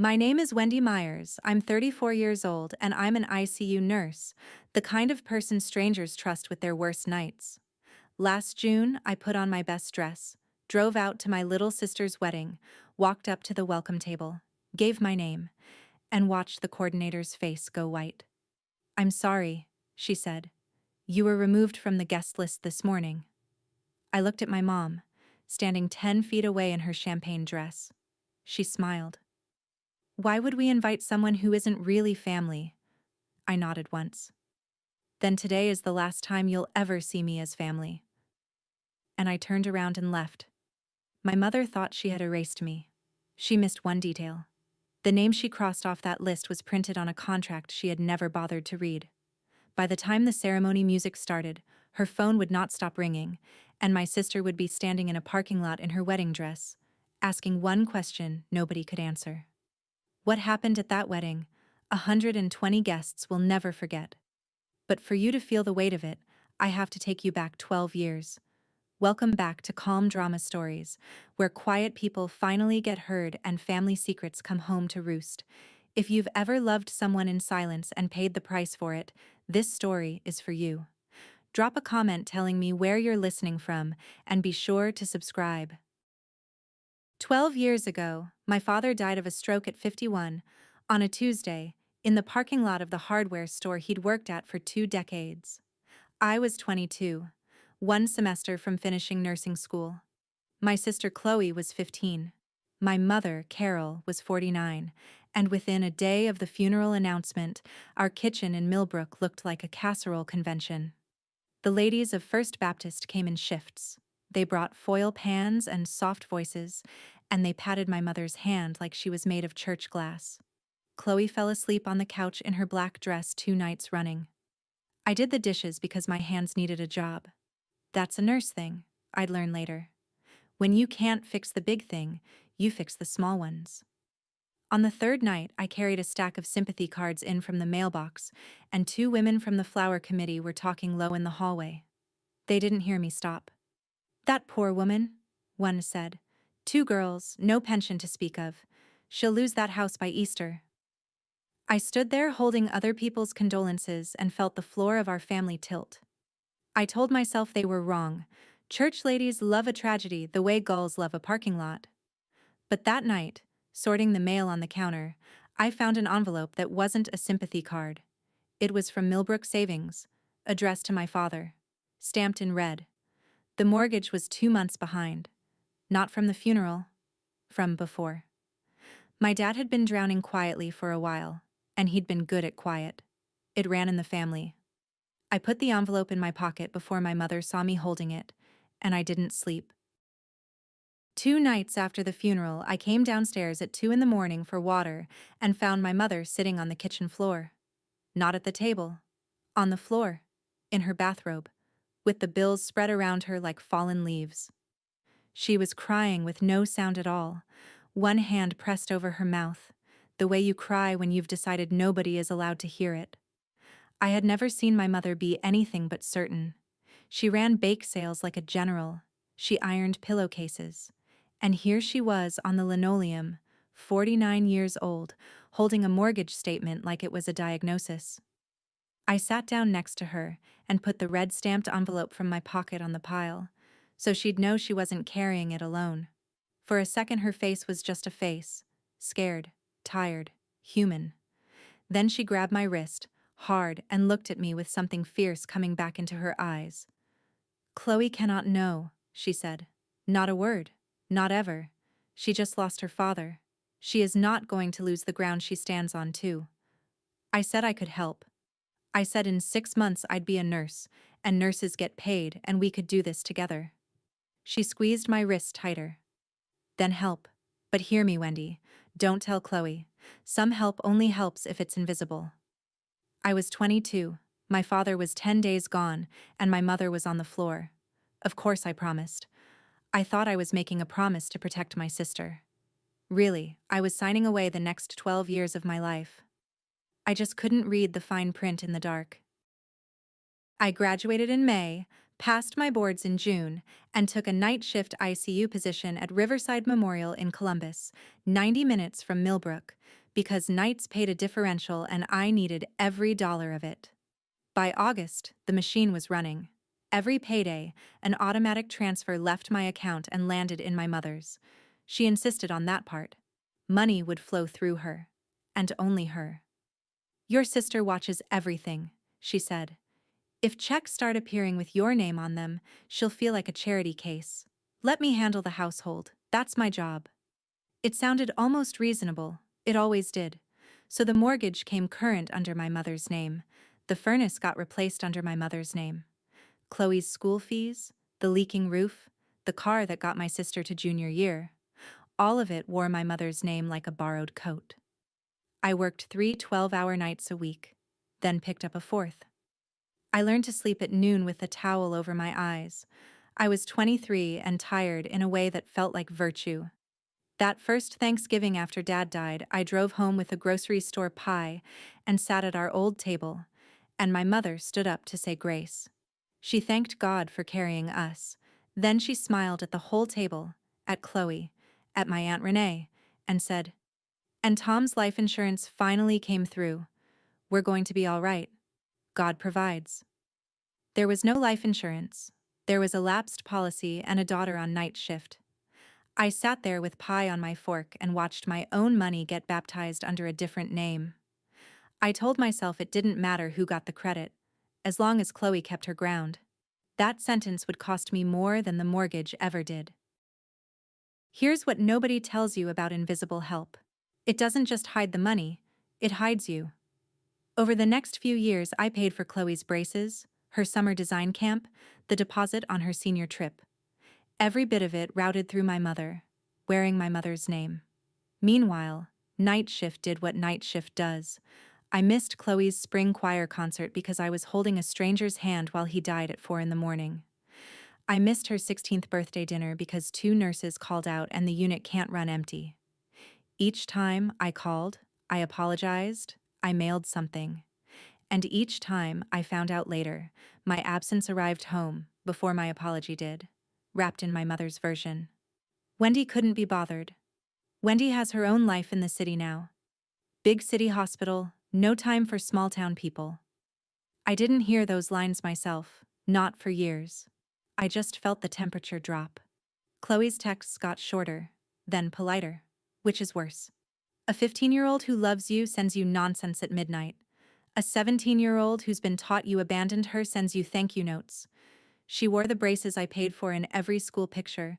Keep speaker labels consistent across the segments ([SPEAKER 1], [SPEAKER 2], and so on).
[SPEAKER 1] My name is Wendy Myers. I'm 34 years old and I'm an ICU nurse, the kind of person strangers trust with their worst nights. Last June, I put on my best dress, drove out to my little sister's wedding, walked up to the welcome table, gave my name, and watched the coordinator's face go white. "I'm sorry," she said. "You were removed from the guest list this morning." I looked at my mom, standing 10 feet away in her champagne dress. She smiled. "Why would we invite someone who isn't really family?" I nodded once. "Then today is the last time you'll ever see me as family." And I turned around and left. My mother thought she had erased me. She missed one detail. The name she crossed off that list was printed on a contract she had never bothered to read. By the time the ceremony music started, her phone would not stop ringing, and my sister would be standing in a parking lot in her wedding dress, asking one question nobody could answer. What happened at that wedding, 120 guests will never forget. But for you to feel the weight of it, I have to take you back 12 years. Welcome back to Calm Drama Stories, where quiet people finally get heard and family secrets come home to roost. If you've ever loved someone in silence and paid the price for it, this story is for you. Drop a comment telling me where you're listening from, and be sure to subscribe. 12 years ago, my father died of a stroke at 51, on a Tuesday, in the parking lot of the hardware store he'd worked at for 2 decades. I was 22, one semester from finishing nursing school. My sister Chloe was 15. My mother, Carol, was 49, and within a day of the funeral announcement, our kitchen in Millbrook looked like a casserole convention. The ladies of First Baptist came in shifts. They brought foil pans and soft voices, and they patted my mother's hand like she was made of church glass. Chloe fell asleep on the couch in her black dress 2 nights running. I did the dishes because my hands needed a job. That's a nurse thing, I'd learn later. When you can't fix the big thing, you fix the small ones. On the 3rd night, I carried a stack of sympathy cards in from the mailbox, and 2 women from the flower committee were talking low in the hallway. They didn't hear me stop. "That poor woman," one said. "2 girls, no pension to speak of. She'll lose that house by Easter." I stood there holding other people's condolences and felt the floor of our family tilt. I told myself they were wrong. Church ladies love a tragedy the way gulls love a parking lot. But that night, sorting the mail on the counter, I found an envelope that wasn't a sympathy card. It was from Millbrook Savings, addressed to my father, stamped in red. The mortgage was 2 months behind. Not from the funeral, from before. My dad had been drowning quietly for a while, and he'd been good at quiet. It ran in the family. I put the envelope in my pocket before my mother saw me holding it, and I didn't sleep. 2 nights after the funeral, I came downstairs at 2 in the morning for water and found my mother sitting on the kitchen floor. Not at the table. On the floor. In her bathrobe, with the bills spread around her like fallen leaves. She was crying with no sound at all, one hand pressed over her mouth, the way you cry when you've decided nobody is allowed to hear it. I had never seen my mother be anything but certain. She ran bake sales like a general. She ironed pillowcases. And here she was on the linoleum, 49 years old, holding a mortgage statement like it was a diagnosis. I sat down next to her and put the red stamped envelope from my pocket on the pile, so she'd know she wasn't carrying it alone. For a second her face was just a face, scared, tired, human. Then she grabbed my wrist, hard, and looked at me with something fierce coming back into her eyes. "Chloe cannot know," she said. "Not a word. Not ever. She just lost her father. She is not going to lose the ground she stands on, too." I said I could help. I said in 6 months I'd be a nurse, and nurses get paid, and we could do this together. She squeezed my wrist tighter. "Then help. But hear me, Wendy. Don't tell Chloe. Some help only helps if it's invisible." I was 22. My father was 10 days gone, and my mother was on the floor. Of course I promised. I thought I was making a promise to protect my sister. Really, I was signing away the next 12 years of my life. I just couldn't read the fine print in the dark. I graduated in May, passed my boards in June, and took a night shift ICU position at Riverside Memorial in Columbus, 90 minutes from Millbrook, because nights paid a differential and I needed every dollar of it. By August, the machine was running. Every payday, an automatic transfer left my account and landed in my mother's. She insisted on that part. Money would flow through her. And only her. "Your sister watches everything," she said. "If checks start appearing with your name on them, she'll feel like a charity case. Let me handle the household. That's my job." It sounded almost reasonable. It always did. So the mortgage came current under my mother's name. The furnace got replaced under my mother's name. Chloe's school fees, the leaking roof, the car that got my sister to junior year. All of it wore my mother's name like a borrowed coat. I worked 3 12-hour nights a week, then picked up a fourth. I learned to sleep at noon with a towel over my eyes. I was 23 and tired in a way that felt like virtue. That first Thanksgiving after Dad died, I drove home with a grocery store pie and sat at our old table, and my mother stood up to say grace. She thanked God for carrying us. Then she smiled at the whole table, at Chloe, at my Aunt Renee, and said, "And Tom's life insurance finally came through. We're going to be all right. God provides." There was no life insurance. There was a lapsed policy and a daughter on night shift. I sat there with pie on my fork and watched my own money get baptized under a different name. I told myself it didn't matter who got the credit, as long as Chloe kept her ground. That sentence would cost me more than the mortgage ever did. Here's what nobody tells you about invisible help. It doesn't just hide the money, it hides you. Over the next few years, I paid for Chloe's braces, her summer design camp, the deposit on her senior trip. Every bit of it routed through my mother, wearing my mother's name. Meanwhile, night shift did what night shift does. I missed Chloe's spring choir concert because I was holding a stranger's hand while he died at 4 in the morning. I missed her 16th birthday dinner because 2 nurses called out and the unit can't run empty. Each time I called, I apologized, I mailed something. And each time, I found out later, my absence arrived home, before my apology did, wrapped in my mother's version. Wendy couldn't be bothered. Wendy has her own life in the city now. Big city hospital, no time for small-town people. I didn't hear those lines myself, not for years. I just felt the temperature drop. Chloe's texts got shorter, then politer. Which is worse? A 15-year-old who loves you sends you nonsense at midnight. A 17-year-old who's been taught you abandoned her sends you thank you notes. She wore the braces I paid for in every school picture,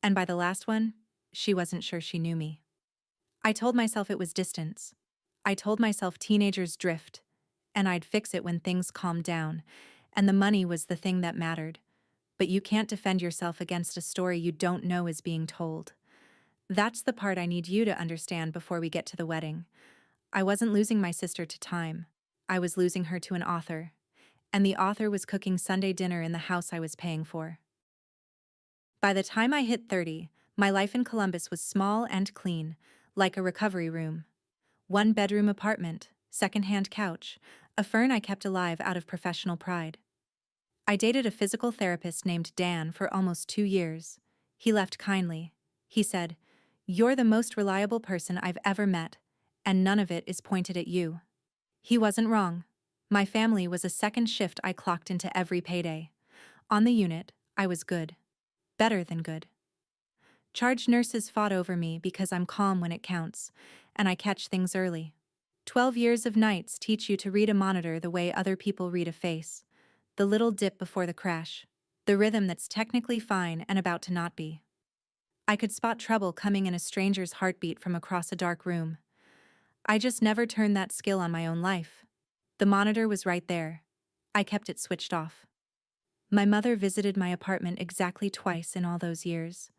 [SPEAKER 1] and by the last one, she wasn't sure she knew me. I told myself it was distance. I told myself teenagers drift, and I'd fix it when things calmed down, and the money was the thing that mattered. But you can't defend yourself against a story you don't know is being told. That's the part I need you to understand before we get to the wedding. I wasn't losing my sister to time. I was losing her to an author. And the author was cooking Sunday dinner in the house I was paying for. By the time I hit 30, my life in Columbus was small and clean, like a recovery room. 1-bedroom apartment, second-hand couch, a fern I kept alive out of professional pride. I dated a physical therapist named Dan for almost 2 years. He left kindly. He said, "You're the most reliable person I've ever met, and none of it is pointed at you." He wasn't wrong. My family was a second shift I clocked into every payday. On the unit, I was good. Better than good. Charge nurses fought over me because I'm calm when it counts, and I catch things early. 12 years of nights teach you to read a monitor the way other people read a face. The little dip before the crash. The rhythm that's technically fine and about to not be. I could spot trouble coming in a stranger's heartbeat from across a dark room. I just never turned that skill on my own life. The monitor was right there. I kept it switched off. My mother visited my apartment exactly twice in all those years.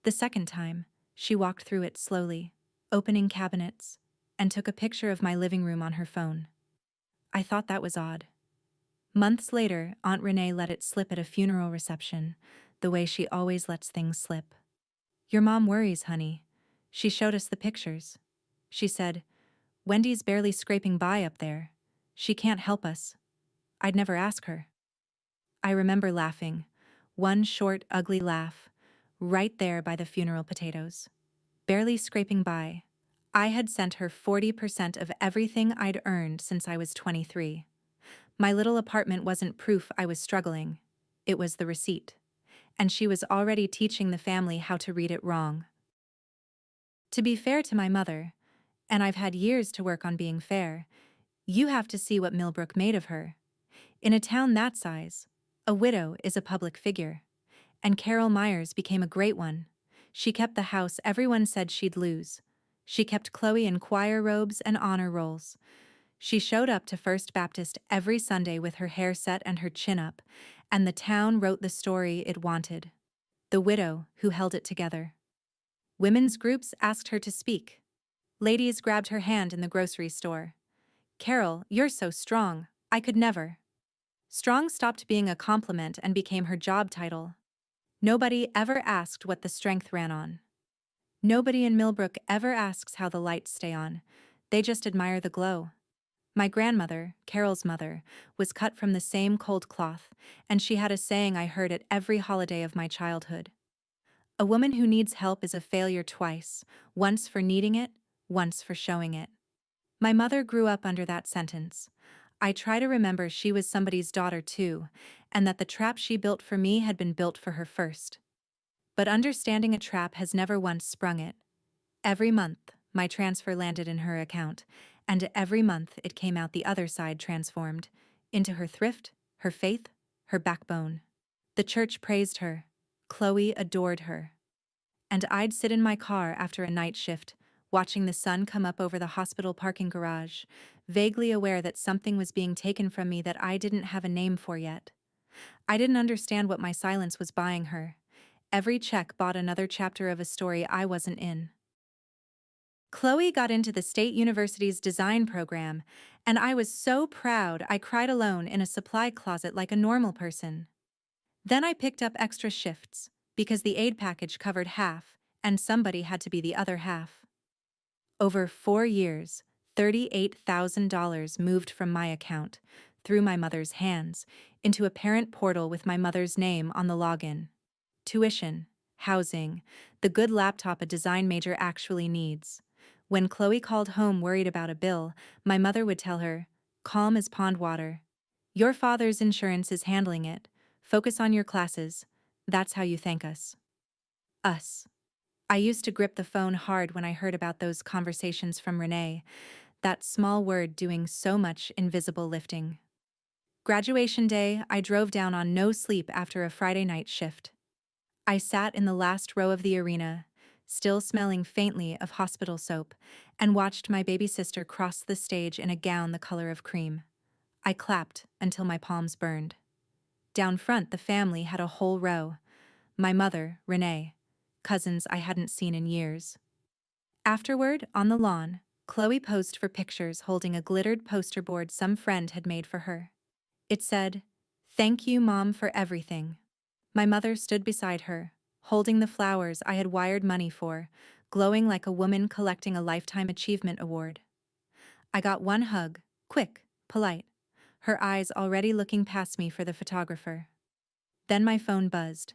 [SPEAKER 1] The second time, she walked through it slowly, opening cabinets, and took a picture of my living room on her phone. I thought that was odd. Months later, Aunt Renee let it slip at a funeral reception, the way she always lets things slip. "Your mom worries, honey." She showed us the pictures. She said, "Wendy's barely scraping by up there. She can't help us." I'd never ask her. I remember laughing. One short, ugly laugh. Right there by the funeral potatoes. Barely scraping by. I had sent her 40% of everything I'd earned since I was 23. My little apartment wasn't proof I was struggling. It was the receipt. And she was already teaching the family how to read it wrong. To be fair to my mother, and I've had years to work on being fair, you have to see what Millbrook made of her. In a town that size, a widow is a public figure. And Carol Myers became a great one. She kept the house everyone said she'd lose. She kept Chloe in choir robes and honor rolls. She showed up to First Baptist every Sunday with her hair set and her chin up, and the town wrote the story it wanted. The widow who held it together. Women's groups asked her to speak. Ladies grabbed her hand in the grocery store. Carol, you're so strong. I could never. Strong stopped being a compliment and became her job title. Nobody ever asked what the strength ran on. Nobody in Millbrook ever asks how the lights stay on. They just admire the glow. My grandmother, Carol's mother, was cut from the same cold cloth, and she had a saying I heard at every holiday of my childhood. A woman who needs help is a failure twice, once for needing it, once for showing it. My mother grew up under that sentence. I try to remember she was somebody's daughter too, and that the trap she built for me had been built for her first. But understanding a trap has never once sprung it. Every month, my transfer landed in her account, and every month it came out the other side transformed, into her thrift, her faith, her backbone. The church praised her. Chloe adored her. And I'd sit in my car after a night shift, watching the sun come up over the hospital parking garage, vaguely aware that something was being taken from me that I didn't have a name for yet. I didn't understand what my silence was buying her. Every check bought another chapter of a story I wasn't in. Chloe got into the State University's design program, and I was so proud I cried alone in a supply closet like a normal person. Then I picked up extra shifts, because the aid package covered half, and somebody had to be the other half. Over 4 years, $38,000 moved from my account, through my mother's hands, into a parent portal with my mother's name on the login. Tuition, housing, the good laptop a design major actually needs. When Chloe called home worried about a bill, my mother would tell her, "Calm as pond water. Your father's insurance is handling it. Focus on your classes. That's how you thank us." Us. I used to grip the phone hard when I heard about those conversations from Renee, that small word doing so much invisible lifting. Graduation day, I drove down on no sleep after a Friday night shift. I sat in the last row of the arena, still smelling faintly of hospital soap, and watched my baby sister cross the stage in a gown the color of cream. I clapped until my palms burned. Down front, the family had a whole row. My mother, Renee, cousins I hadn't seen in years. Afterward, on the lawn, Chloe posed for pictures holding a glittered poster board some friend had made for her. It said, "Thank you, Mom, for everything." My mother stood beside her, holding the flowers I had wired money for, glowing like a woman collecting a Lifetime Achievement Award. I got one hug, quick, polite, her eyes already looking past me for the photographer. Then my phone buzzed.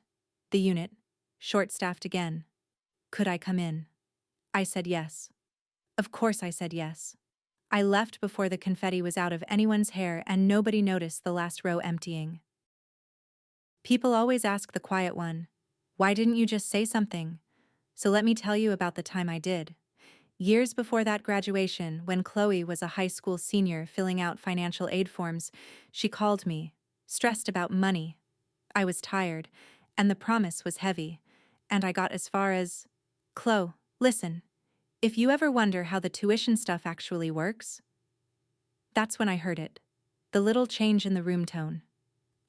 [SPEAKER 1] The unit, short-staffed again. Could I come in? I said yes. Of course I said yes. I left before the confetti was out of anyone's hair and nobody noticed the last row emptying. People always ask the quiet one, "Why didn't you just say something?" So let me tell you about the time I did. Years before that graduation, when Chloe was a high school senior filling out financial aid forms, she called me, stressed about money. I was tired, and the promise was heavy, and I got as far as, "Chloe, listen, if you ever wonder how the tuition stuff actually works." That's when I heard it. The little change in the room tone.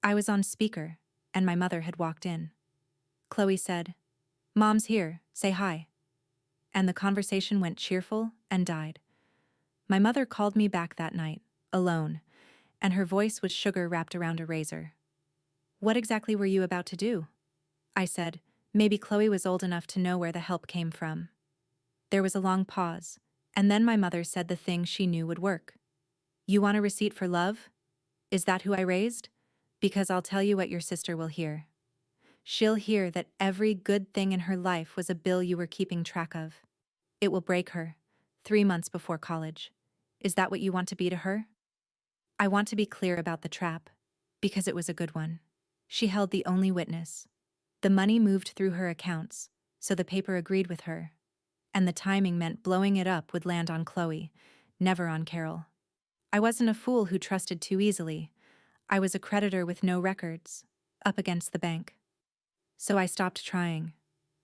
[SPEAKER 1] I was on speaker, and my mother had walked in. Chloe said, "Mom's here, say hi." And the conversation went cheerful and died. My mother called me back that night, alone, and her voice was sugar wrapped around a razor. "What exactly were you about to do?" I said. Maybe Chloe was old enough to know where the help came from. There was a long pause, and then my mother said the thing she knew would work. "You want a receipt for love? Is that who I raised? Because I'll tell you what your sister will hear. She'll hear that every good thing in her life was a bill you were keeping track of. It will break her. 3 months before college. Is that what you want to be to her? I want to be clear about the trap. Because it was a good one. She held the only witness. The money moved through her accounts, so the paper agreed with her. And the timing meant blowing it up would land on Chloe, never on Carol. I wasn't a fool who trusted too easily. I was a creditor with no records, up against the bank. So I stopped trying.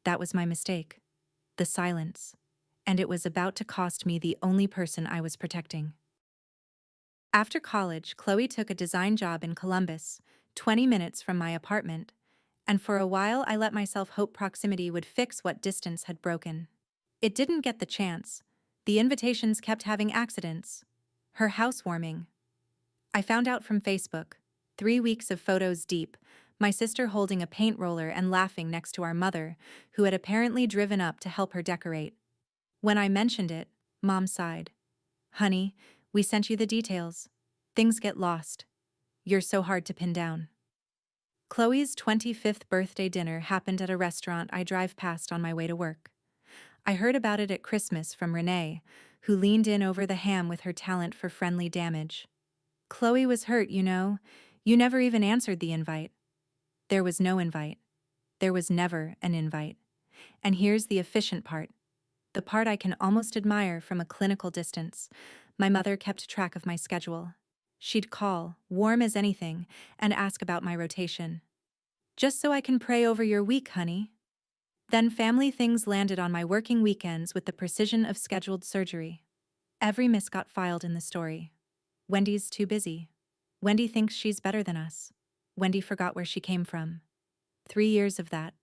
[SPEAKER 1] That was my mistake. The silence. And it was about to cost me the only person I was protecting. After college, Chloe took a design job in Columbus, 20 minutes from my apartment, and for a while I let myself hope proximity would fix what distance had broken. It didn't get the chance. The invitations kept having accidents. Her housewarming. I found out from Facebook, 3 weeks of photos deep, my sister holding a paint roller and laughing next to our mother, who had apparently driven up to help her decorate. When I mentioned it, Mom sighed. Honey, we sent you the details. Things get lost. You're so hard to pin down. Chloe's 25th birthday dinner happened at a restaurant I drive past on my way to work. I heard about it at Christmas from Renee, who leaned in over the ham with her talent for friendly damage. Chloe was hurt, you know. You never even answered the invite. There was no invite. There was never an invite. And here's the efficient part. The part I can almost admire from a clinical distance. My mother kept track of my schedule. She'd call, warm as anything, and ask about my rotation. Just so I can pray over your week, honey. Then family things landed on my working weekends with the precision of scheduled surgery. Every miss got filed in the story. Wendy's too busy. Wendy thinks she's better than us. Wendy forgot where she came from. 3 years of that,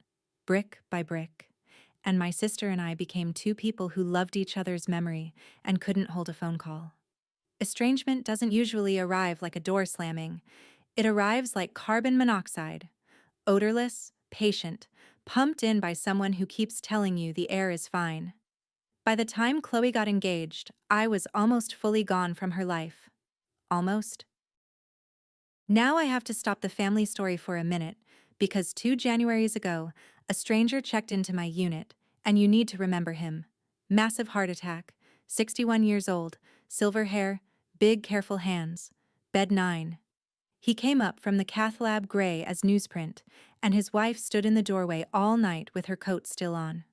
[SPEAKER 1] brick by brick. And my sister and I became two people who loved each other's memory and couldn't hold a phone call. Estrangement doesn't usually arrive like a door slamming. It arrives like carbon monoxide, odorless, patient, pumped in by someone who keeps telling you the air is fine. By the time Chloe got engaged, I was almost fully gone from her life. Almost. Now I have to stop the family story for a minute, because 2 Januaries ago, a stranger checked into my unit, and you need to remember him. Massive heart attack, 61 years old, silver hair, big careful hands, bed 9. He came up from the cath lab gray as newsprint, and his wife stood in the doorway all night with her coat still on.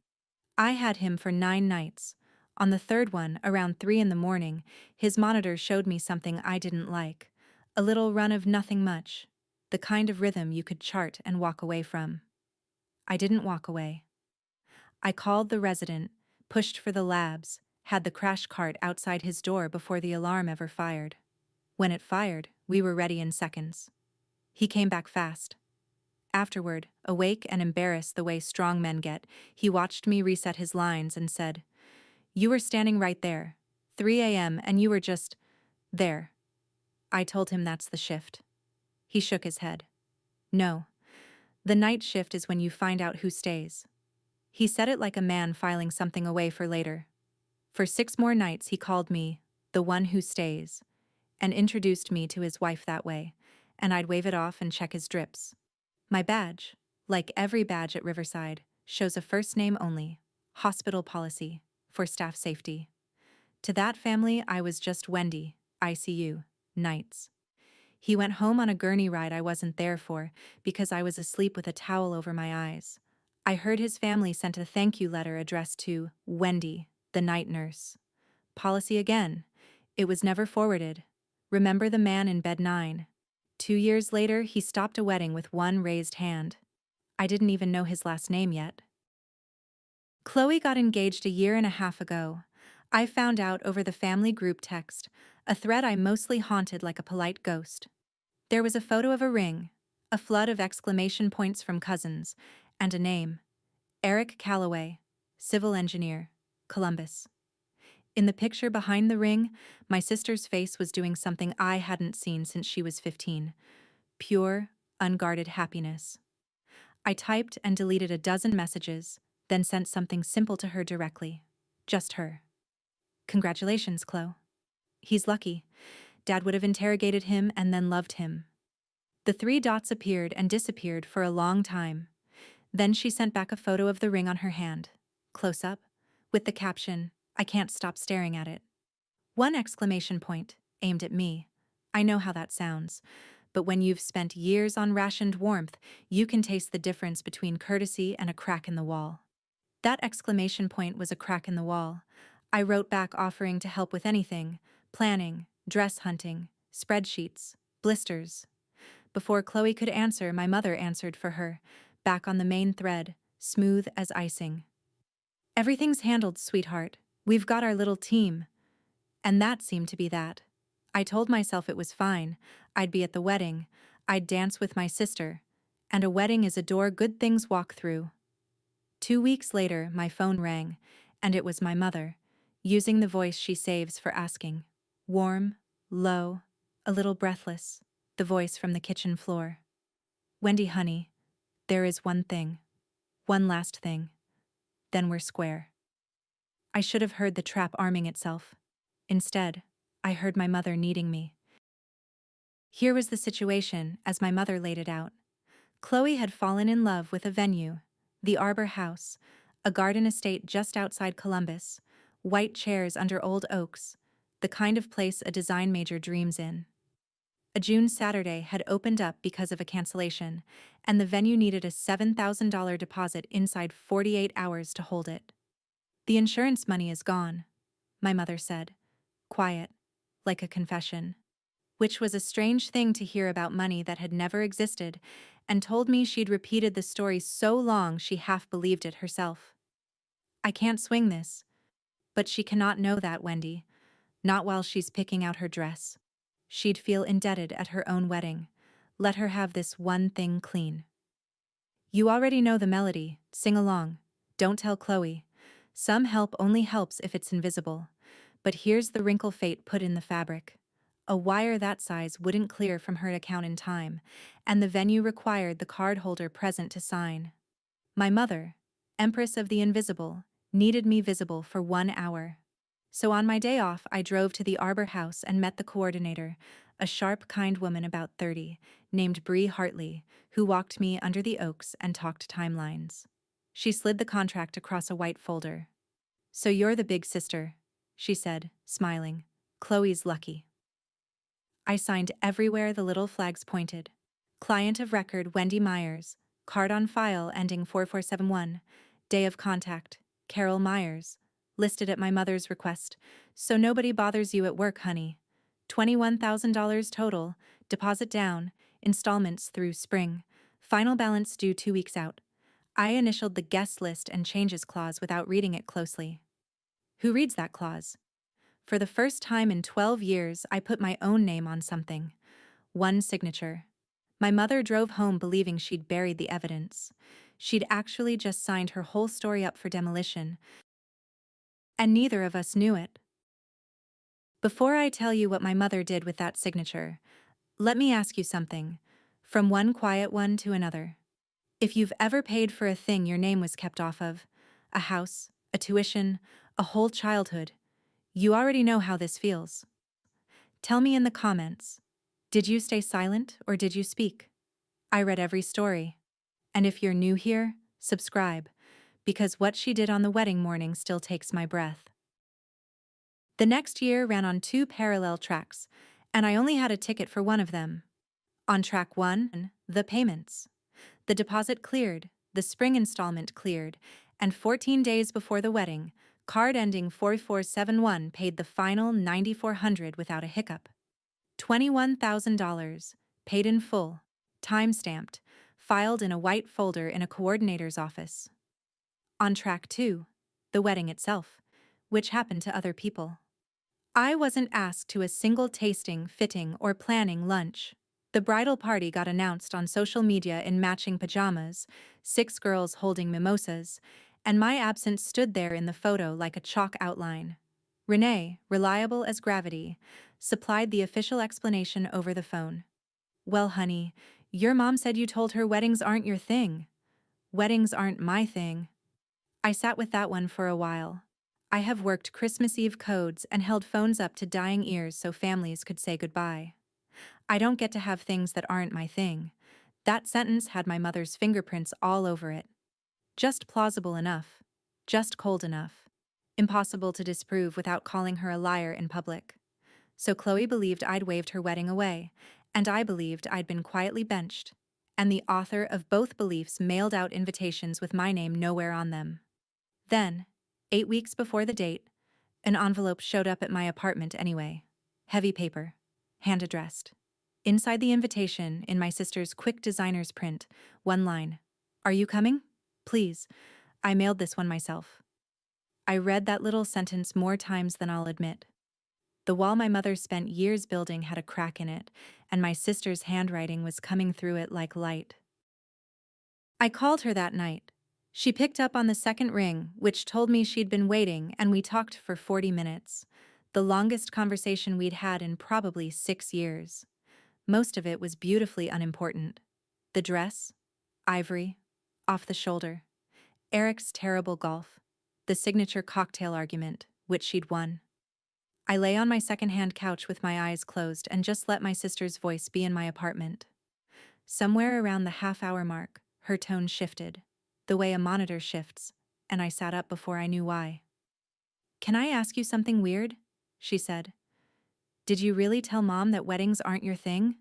[SPEAKER 1] I had him for 9 nights. On the third one, around 3 in the morning, his monitor showed me something I didn't like. A little run of nothing much. The kind of rhythm you could chart and walk away from. I didn't walk away. I called the resident, pushed for the labs, had the crash cart outside his door before the alarm ever fired. When it fired, we were ready in seconds. He came back fast. Afterward, awake and embarrassed the way strong men get, he watched me reset his lines and said, "You were standing right there, 3 a.m., and you were just there." I told him that's the shift. He shook his head. No, the night shift is when you find out who stays. He said it like a man filing something away for later. For 6 more nights he called me the one who stays, and introduced me to his wife that way, and I'd wave it off and check his drips. My badge, like every badge at Riverside, shows a first name only, hospital policy, for staff safety. To that family, I was just Wendy, ICU, nights. He went home on a gurney ride I wasn't there for because I was asleep with a towel over my eyes. I heard his family sent a thank you letter addressed to Wendy, the night nurse. Policy again. It was never forwarded. Remember the man in bed 9. 2 years later, he stopped a wedding with one raised hand. I didn't even know his last name yet. Chloe got engaged a year and a half ago. I found out over the family group text, a thread I mostly haunted like a polite ghost. There was a photo of a ring, a flood of exclamation points from cousins, and a name. Eric Calloway, civil engineer, Columbus. In the picture behind the ring, my sister's face was doing something I hadn't seen since she was 15. Pure, unguarded happiness. I typed and deleted a dozen messages, then sent something simple to her directly. Just her. Congratulations, Chloe. He's lucky. Dad would have interrogated him and then loved him. The three dots appeared and disappeared for a long time. Then she sent back a photo of the ring on her hand, close up, with the caption, "I can't stop staring at it." One exclamation point, aimed at me. I know how that sounds, but when you've spent years on rationed warmth, you can taste the difference between courtesy and a crack in the wall. That exclamation point was a crack in the wall. I wrote back offering to help with anything: planning, dress hunting, spreadsheets, blisters. Before Chloe could answer, my mother answered for her, back on the main thread, smooth as icing. "Everything's handled, sweetheart. We've got our little team." And that seemed to be that. I told myself it was fine. I'd be at the wedding. I'd dance with my sister. And a wedding is a door good things walk through. 2 weeks later, my phone rang, and it was my mother, using the voice she saves for asking. Warm, low, a little breathless, the voice from the kitchen floor. "Wendy, honey, there is one thing. One last thing. Then we're square." I should have heard the trap arming itself. Instead, I heard my mother needing me. Here was the situation, as my mother laid it out. Chloe had fallen in love with a venue, the Arbor House, a garden estate just outside Columbus, white chairs under old oaks, the kind of place a design major dreams in. A June Saturday had opened up because of a cancellation, and the venue needed a $7,000 deposit inside 48 hours to hold it. "The insurance money is gone," my mother said, quiet, like a confession. Which was a strange thing to hear about money that had never existed, and told me she'd repeated the story so long she half believed it herself. "I can't swing this." But she cannot know that, Wendy. Not while she's picking out her dress. She'd feel indebted at her own wedding. Let her have this one thing clean. "You already know the melody, sing along. Don't tell Chloe. Some help only helps if it's invisible. But here's the wrinkle fate put in the fabric. A wire that size wouldn't clear from her account in time, and the venue required the cardholder present to sign. My mother, Empress of the Invisible, needed me visible for 1 hour. So on my day off, I drove to the Arbor House and met the coordinator, a sharp, kind woman about 30, named Bree Hartley, who walked me under the oaks and talked timelines. She slid the contract across a white folder. "So you're the big sister," she said, smiling. "Chloe's lucky." I signed everywhere the little flags pointed. Client of record Wendy Myers, card on file ending 4471, day of contact, Carol Myers, listed at my mother's request, "So nobody bothers you at work, honey. $21,000 total, deposit down, installments through spring, final balance due 2 weeks out." I initialed the guest list and changes clause without reading it closely. Who reads that clause? For the first time in 12 years, I put my own name on something. One signature. My mother drove home believing she'd buried the evidence. She'd actually just signed her whole story up for demolition, and neither of us knew it. Before I tell you what my mother did with that signature, let me ask you something, from one quiet one to another. If you've ever paid for a thing your name was kept off of, a house, a tuition, a whole childhood, you already know how this feels. Tell me in the comments, did you stay silent or did you speak? I read every story. And if you're new here, subscribe, because what she did on the wedding morning still takes my breath. The next year ran on 2 parallel tracks, and I only had a ticket for one of them. On track 1, the payments. The deposit cleared, the spring installment cleared, and 14 days before the wedding, card ending 4471 paid the final $9,400 without a hiccup. $21,000, paid in full, time-stamped, filed in a white folder in a coordinator's office. On track 2, the wedding itself, which happened to other people. I wasn't asked to a single tasting, fitting, or planning lunch. The bridal party got announced on social media in matching pajamas, 6 girls holding mimosas, and my absence stood there in the photo like a chalk outline. Renee, reliable as gravity, supplied the official explanation over the phone. "Well, honey, your mom said you told her weddings aren't your thing." Weddings aren't my thing. I sat with that one for a while. I have worked Christmas Eve codes and held phones up to dying ears so families could say goodbye. I don't get to have things that aren't my thing. That sentence had my mother's fingerprints all over it. Just plausible enough. Just cold enough. Impossible to disprove without calling her a liar in public. So Chloe believed I'd waved her wedding away, and I believed I'd been quietly benched. And the author of both beliefs mailed out invitations with my name nowhere on them. Then, 8 weeks before the date, an envelope showed up at my apartment anyway. Heavy paper. Hand-addressed. Inside the invitation, in my sister's quick designer's print, one line. "Are you coming? Please." I mailed this one myself. I read that little sentence more times than I'll admit. The wall my mother spent years building had a crack in it, and my sister's handwriting was coming through it like light. I called her that night. She picked up on the second ring, which told me she'd been waiting, and we talked for 40 minutes. The longest conversation we'd had in probably 6 years. Most of it was beautifully unimportant. The dress, ivory, off the shoulder. Eric's terrible golf. The signature cocktail argument, which she'd won. I lay on my second-hand couch with my eyes closed and just let my sister's voice be in my apartment. Somewhere around the half-hour mark, her tone shifted, the way a monitor shifts, and I sat up before I knew why. "Can I ask you something weird?" she said. "Did you really tell Mom that weddings aren't your thing?"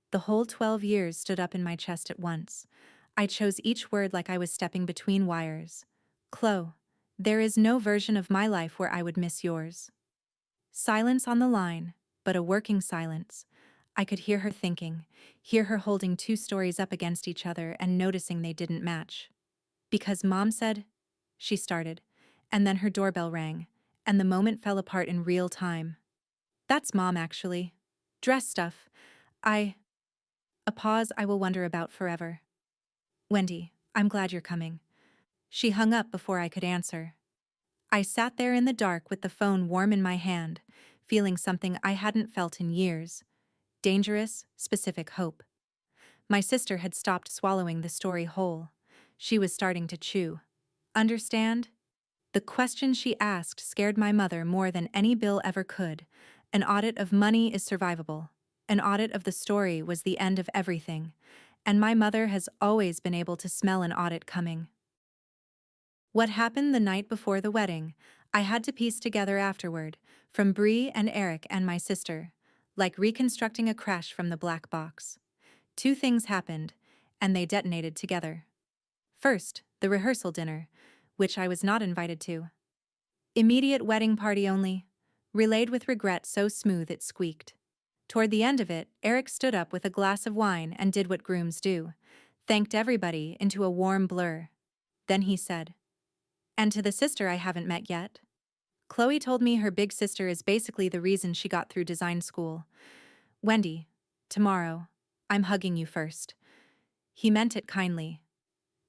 [SPEAKER 1] The whole 12 years stood up in my chest at once. I chose each word like I was stepping between wires. "Chloe, there is no version of my life where I would miss yours." Silence on the line, but a working silence. I could hear her thinking, hear her holding two stories up against each other and noticing they didn't match. "Because Mom said," she started, and then her doorbell rang, and the moment fell apart in real time. "That's Mom, actually. Dress stuff. I..." A pause I will wonder about forever. "Wendy, I'm glad you're coming." She hung up before I could answer. I sat there in the dark with the phone warm in my hand, feeling something I hadn't felt in years. Dangerous, specific hope. My sister had stopped swallowing the story whole. She was starting to chew. Understand? The question she asked scared my mother more than any bill ever could. An audit of money is survivable. An audit of the story was the end of everything. And my mother has always been able to smell an audit coming. What happened the night before the wedding, I had to piece together afterward, from Bree and Eric and my sister, like reconstructing a crash from the black box. Two things happened, and they detonated together. First, the rehearsal dinner, which I was not invited to. Immediate wedding party only, relayed with regret so smooth it squeaked. Toward the end of it, Eric stood up with a glass of wine and did what grooms do, thanked everybody into a warm blur. Then he said, "And to the sister I haven't met yet." Chloe told me her big sister is basically the reason she got through design school. "Wendy, tomorrow, I'm hugging you first." He meant it kindly.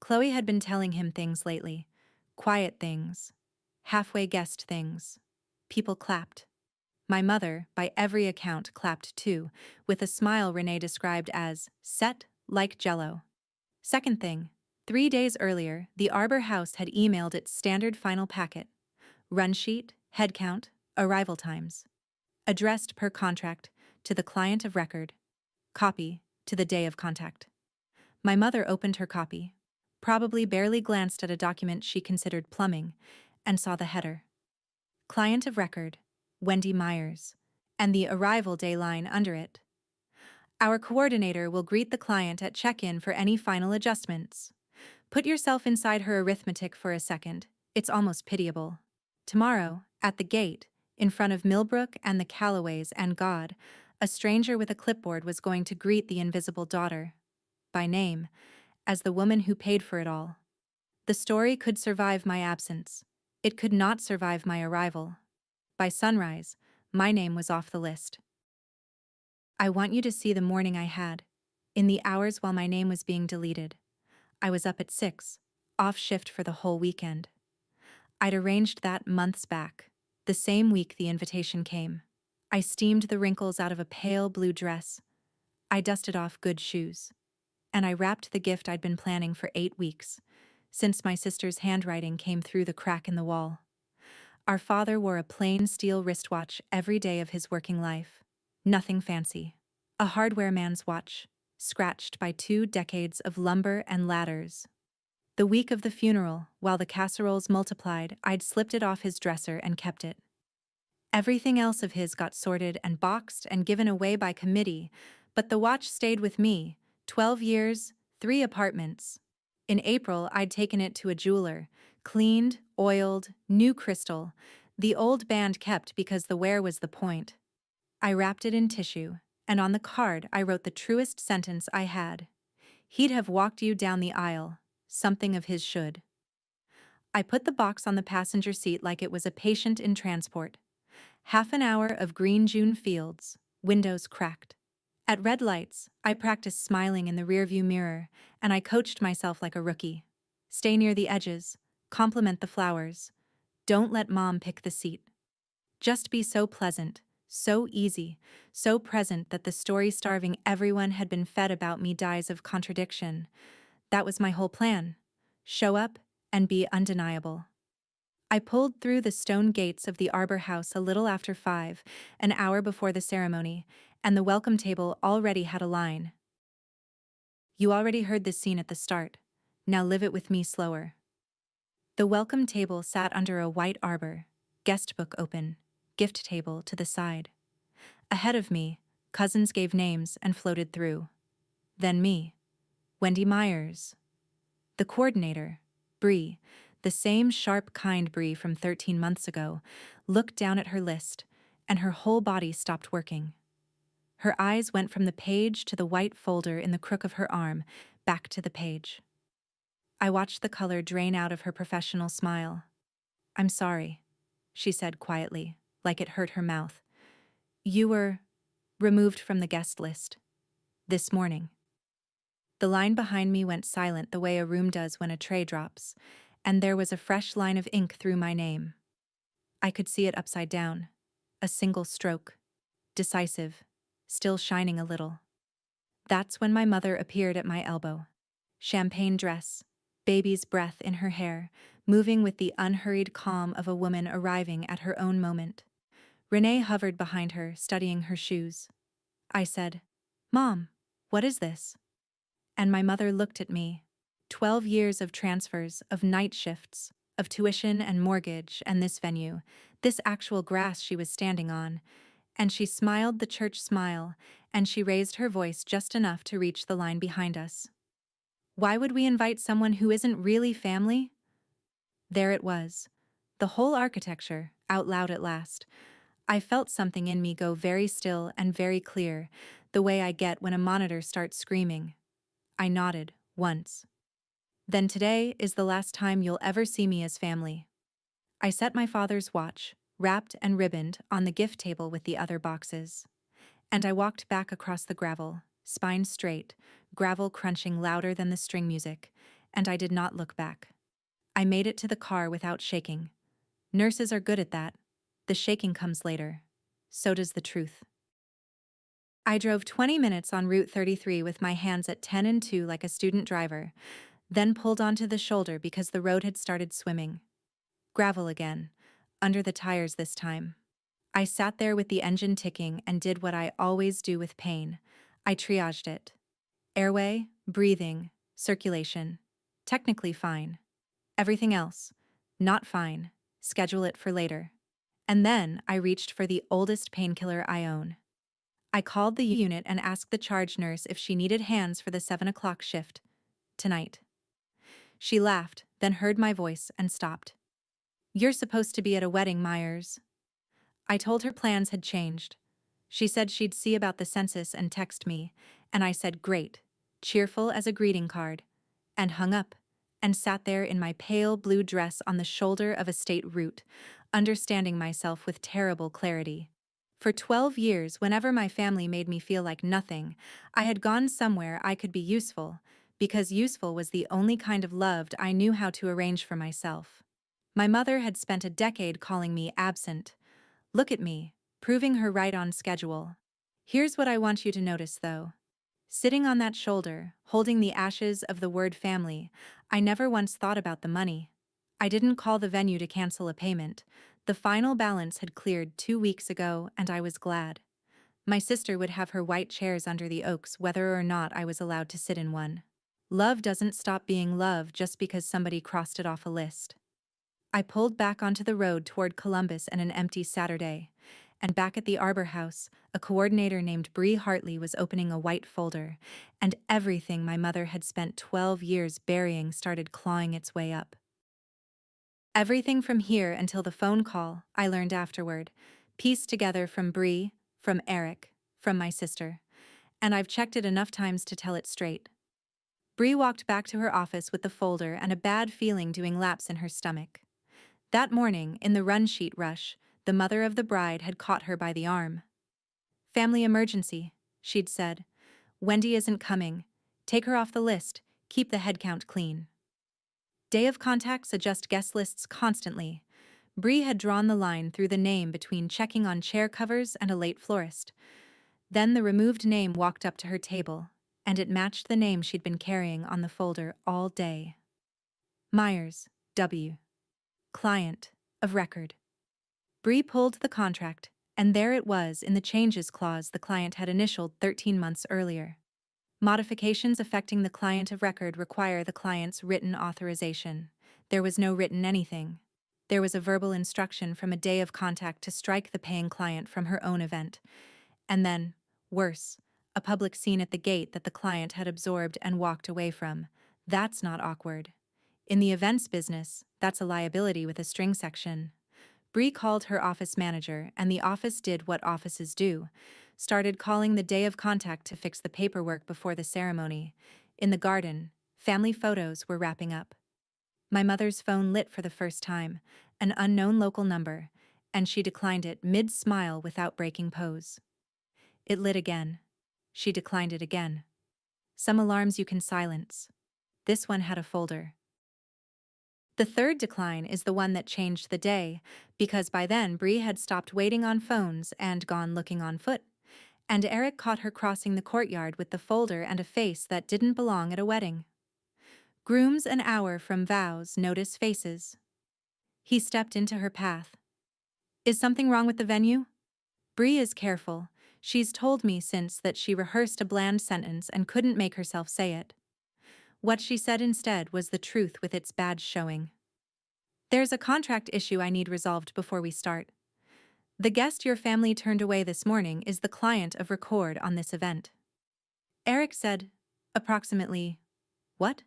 [SPEAKER 1] Chloe had been telling him things lately. Quiet things. Halfway guessed things. People clapped. My mother, by every account, clapped too, with a smile Renee described as set like jello. Second thing, 3 days earlier, the Arbor House had emailed its standard final packet. Run sheet, head count, arrival times. Addressed per contract, to the client of record. Copy, to the day of contact. My mother opened her copy, probably barely glanced at a document she considered plumbing, and saw the header. Client of record, Wendy Myers, and the arrival day line under it. Our coordinator will greet the client at check-in for any final adjustments. Put yourself inside her arithmetic for a second. It's almost pitiable. Tomorrow, at the gate, in front of Millbrook and the Callaways and God, a stranger with a clipboard was going to greet the invisible daughter, by name, as the woman who paid for it all. The story could survive my absence. It could not survive my arrival. By sunrise, my name was off the list. I want you to see the morning I had. In the hours while my name was being deleted. I was up at 6, off shift for the whole weekend. I'd arranged that months back, the same week the invitation came. I steamed the wrinkles out of a pale blue dress. I dusted off good shoes. And I wrapped the gift I'd been planning for 8 weeks, since my sister's handwriting came through the crack in the wall. Our father wore a plain steel wristwatch every day of his working life. Nothing fancy. A hardware man's watch, scratched by 2 decades of lumber and ladders. The week of the funeral, while the casseroles multiplied, I'd slipped it off his dresser and kept it. Everything else of his got sorted and boxed and given away by committee, but the watch stayed with me, 12 years, 3 apartments. In April, I'd taken it to a jeweler, cleaned, oiled, new crystal. The old band kept because the wear was the point. I wrapped it in tissue, and on the card I wrote the truest sentence I had. He'd have walked you down the aisle. Something of his should. I put the box on the passenger seat like it was a patient in transport. Half an hour of green June fields, windows cracked. At red lights, I practiced smiling in the rearview mirror, and I coached myself like a rookie. Stay near the edges, compliment the flowers. Don't let mom pick the seat. Just be so pleasant, so easy, so present that the story-starving everyone had been fed about me dies of contradiction. That was my whole plan. Show up and be undeniable. I pulled through the stone gates of the Arbor House a little after 5, an hour before the ceremony, and the welcome table already had a line. You already heard this scene at the start. Now live it with me slower. The welcome table sat under a white arbor, guest book open, gift table to the side. Ahead of me, cousins gave names and floated through. Then me. Wendy Myers. The coordinator, Bree, the same sharp, kind Bree from 13 months ago, looked down at her list, and her whole body stopped working. Her eyes went from the page to the white folder in the crook of her arm, back to the page. I watched the color drain out of her professional smile. I'm sorry, she said quietly, like it hurt her mouth. You were removed from the guest list. This morning. The line behind me went silent the way a room does when a tray drops, and there was a fresh line of ink through my name. I could see it upside down. A single stroke. Decisive. Still shining a little. That's when my mother appeared at my elbow. Champagne dress, baby's breath in her hair, moving with the unhurried calm of a woman arriving at her own moment. Renee hovered behind her, studying her shoes. I said, Mom, what is this? And my mother looked at me. 12 years of transfers, of night shifts, of tuition and mortgage and this venue, this actual grass she was standing on. And she smiled the church smile, and she raised her voice just enough to reach the line behind us. Why would we invite someone who isn't really family? There it was. The whole architecture, out loud at last. I felt something in me go very still and very clear, the way I get when a monitor starts screaming. I nodded, once. Then today is the last time you'll ever see me as family. I set my father's watch, wrapped and ribboned, on the gift table with the other boxes. And I walked back across the gravel, spine straight, gravel crunching louder than the string music, and I did not look back. I made it to the car without shaking. Nurses are good at that. The shaking comes later. So does the truth. I drove 20 minutes on Route 33 with my hands at 10 and 2 like a student driver, then pulled onto the shoulder because the road had started swimming. Gravel again, under the tires this time. I sat there with the engine ticking and did what I always do with pain. I triaged it. Airway, breathing, circulation. Technically fine. Everything else, not fine. Schedule it for later. And then I reached for the oldest painkiller I own. I called the unit and asked the charge nurse if she needed hands for the 7 o'clock shift. Tonight. She laughed, then heard my voice and stopped. You're supposed to be at a wedding, Myers. I told her plans had changed. She said she'd see about the census and text me, and I said great, cheerful as a greeting card, and hung up, and sat there in my pale blue dress on the shoulder of a state route, understanding myself with terrible clarity. For 12 years, whenever my family made me feel like nothing, I had gone somewhere I could be useful, because useful was the only kind of loved I knew how to arrange for myself. My mother had spent a decade calling me absent. Look at me, proving her right on schedule. Here's what I want you to notice, though. Sitting on that shoulder, holding the ashes of the word family, I never once thought about the money. I didn't call the venue to cancel a payment. The final balance had cleared 2 weeks ago, and I was glad. My sister would have her white chairs under the oaks whether or not I was allowed to sit in one. Love doesn't stop being love just because somebody crossed it off a list. I pulled back onto the road toward Columbus and an empty Saturday. And back at the Arbor House, a coordinator named Bree Hartley was opening a white folder, and everything my mother had spent 12 years burying started clawing its way up. Everything from here until the phone call, I learned afterward, pieced together from Bree, from Eric, from my sister. And I've checked it enough times to tell it straight. Bree walked back to her office with the folder and a bad feeling doing laps in her stomach. That morning, in the run sheet rush, the mother of the bride had caught her by the arm. "Family emergency," she'd said. "Wendy isn't coming. Take her off the list. Keep the head count clean." Day of contacts adjust guest lists constantly. Bree had drawn the line through the name between checking on chair covers and a late florist. Then the removed name walked up to her table, and it matched the name she'd been carrying on the folder all day. Myers, W. Client, of record. Bree pulled the contract, and there it was in the changes clause the client had initialed 13 months earlier. Modifications affecting the client of record require the client's written authorization. There was no written anything. There was a verbal instruction from a day of contact to strike the paying client from her own event. And then, worse, a public scene at the gate that the client had absorbed and walked away from. That's not awkward. In the events business, that's a liability with a string section. Bree called her office manager, and the office did what offices do. Started calling the day of contact to fix the paperwork before the ceremony. In the garden, family photos were wrapping up. My mother's phone lit for the first time, an unknown local number, and she declined it mid-smile without breaking pose. It lit again. She declined it again. Some alarms you can silence. This one had a folder. The third decline is the one that changed the day, because by then Bree had stopped waiting on phones and gone looking on foot. And Eric caught her crossing the courtyard with the folder and a face that didn't belong at a wedding. Grooms an hour from vows notice faces. He stepped into her path. "Is something wrong with the venue?" Bree is careful. She's told me since that she rehearsed a bland sentence and couldn't make herself say it. What she said instead was the truth with its badge showing. "There's a contract issue I need resolved before we start. The guest your family turned away this morning is the client of record on this event." Eric said, approximately, "What?"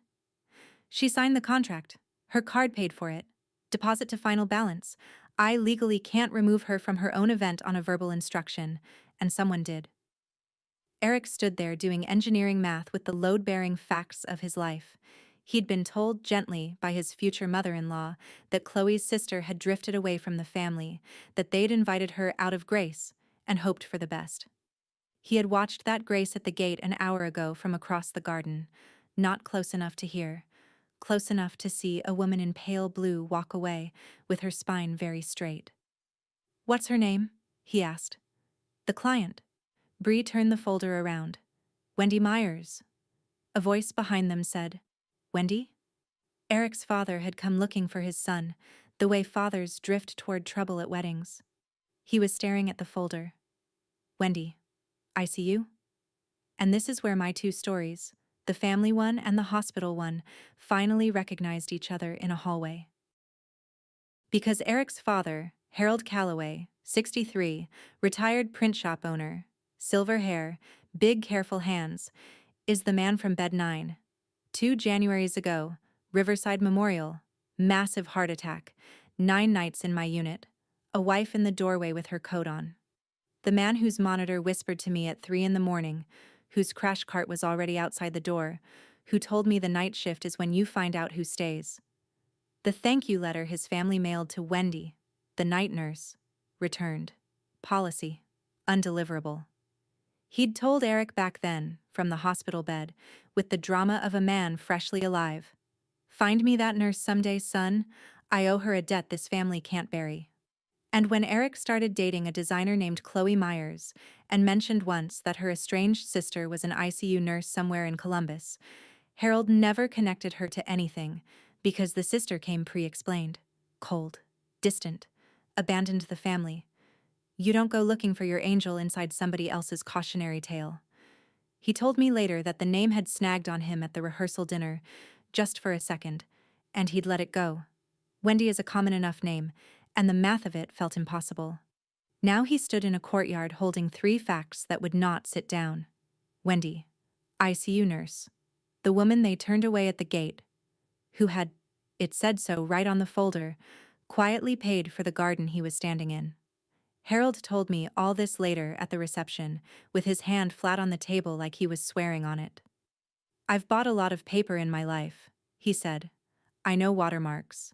[SPEAKER 1] "She signed the contract. Her card paid for it. Deposit to final balance. I legally can't remove her from her own event on a verbal instruction, and someone did." Eric stood there doing engineering math with the load-bearing facts of his life. He'd been told gently by his future mother-in-law that Chloe's sister had drifted away from the family, that they'd invited her out of grace, and hoped for the best. He had watched that grace at the gate an hour ago from across the garden, not close enough to hear, close enough to see a woman in pale blue walk away, with her spine very straight. "What's her name?" he asked. "The client." Bree turned the folder around. "Wendy Myers." A voice behind them said, "Wendy?" Eric's father had come looking for his son, the way fathers drift toward trouble at weddings. He was staring at the folder. "Wendy, ICU?" And this is where my two stories, the family one and the hospital one, finally recognized each other in a hallway. Because Eric's father, Harold Calloway, 63, retired print shop owner, silver hair, big careful hands, is the man from bed 9. 2 Januaries ago, Riverside Memorial, massive heart attack, 9 nights in my unit, a wife in the doorway with her coat on. The man whose monitor whispered to me at 3 in the morning, whose crash cart was already outside the door, who told me the night shift is when you find out who stays. The thank you letter his family mailed to Wendy, the night nurse, returned. Policy. Undeliverable. He'd told Eric back then, from the hospital bed, with the drama of a man freshly alive. "Find me that nurse someday, son. I owe her a debt this family can't bury." And when Eric started dating a designer named Chloe Myers, and mentioned once that her estranged sister was an ICU nurse somewhere in Columbus, Harold never connected her to anything, because the sister came pre-explained. Cold. Distant. Abandoned the family. You don't go looking for your angel inside somebody else's cautionary tale. He told me later that the name had snagged on him at the rehearsal dinner, just for a second, and he'd let it go. Wendy is a common enough name, and the math of it felt impossible. Now he stood in a courtyard holding 3 facts that would not sit down. Wendy, ICU nurse. The woman they turned away at the gate, who had, it said so right on the folder, quietly paid for the garden he was standing in. Harold told me all this later at the reception, with his hand flat on the table like he was swearing on it. I've bought a lot of paper in my life, he said. I know watermarks.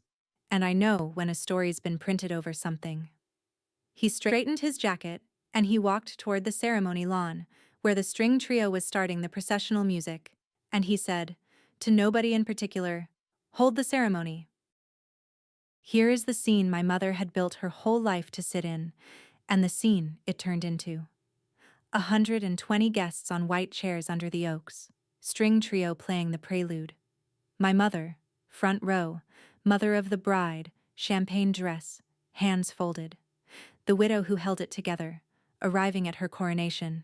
[SPEAKER 1] And I know when a story's been printed over something. He straightened his jacket, and he walked toward the ceremony lawn, where the string trio was starting the processional music, and he said, to nobody in particular, hold the ceremony. Here is the scene my mother had built her whole life to sit in, and the scene it turned into. 120 guests on white chairs under the oaks, string trio playing the prelude. My mother, front row, mother of the bride, champagne dress, hands folded. The widow who held it together, arriving at her coronation.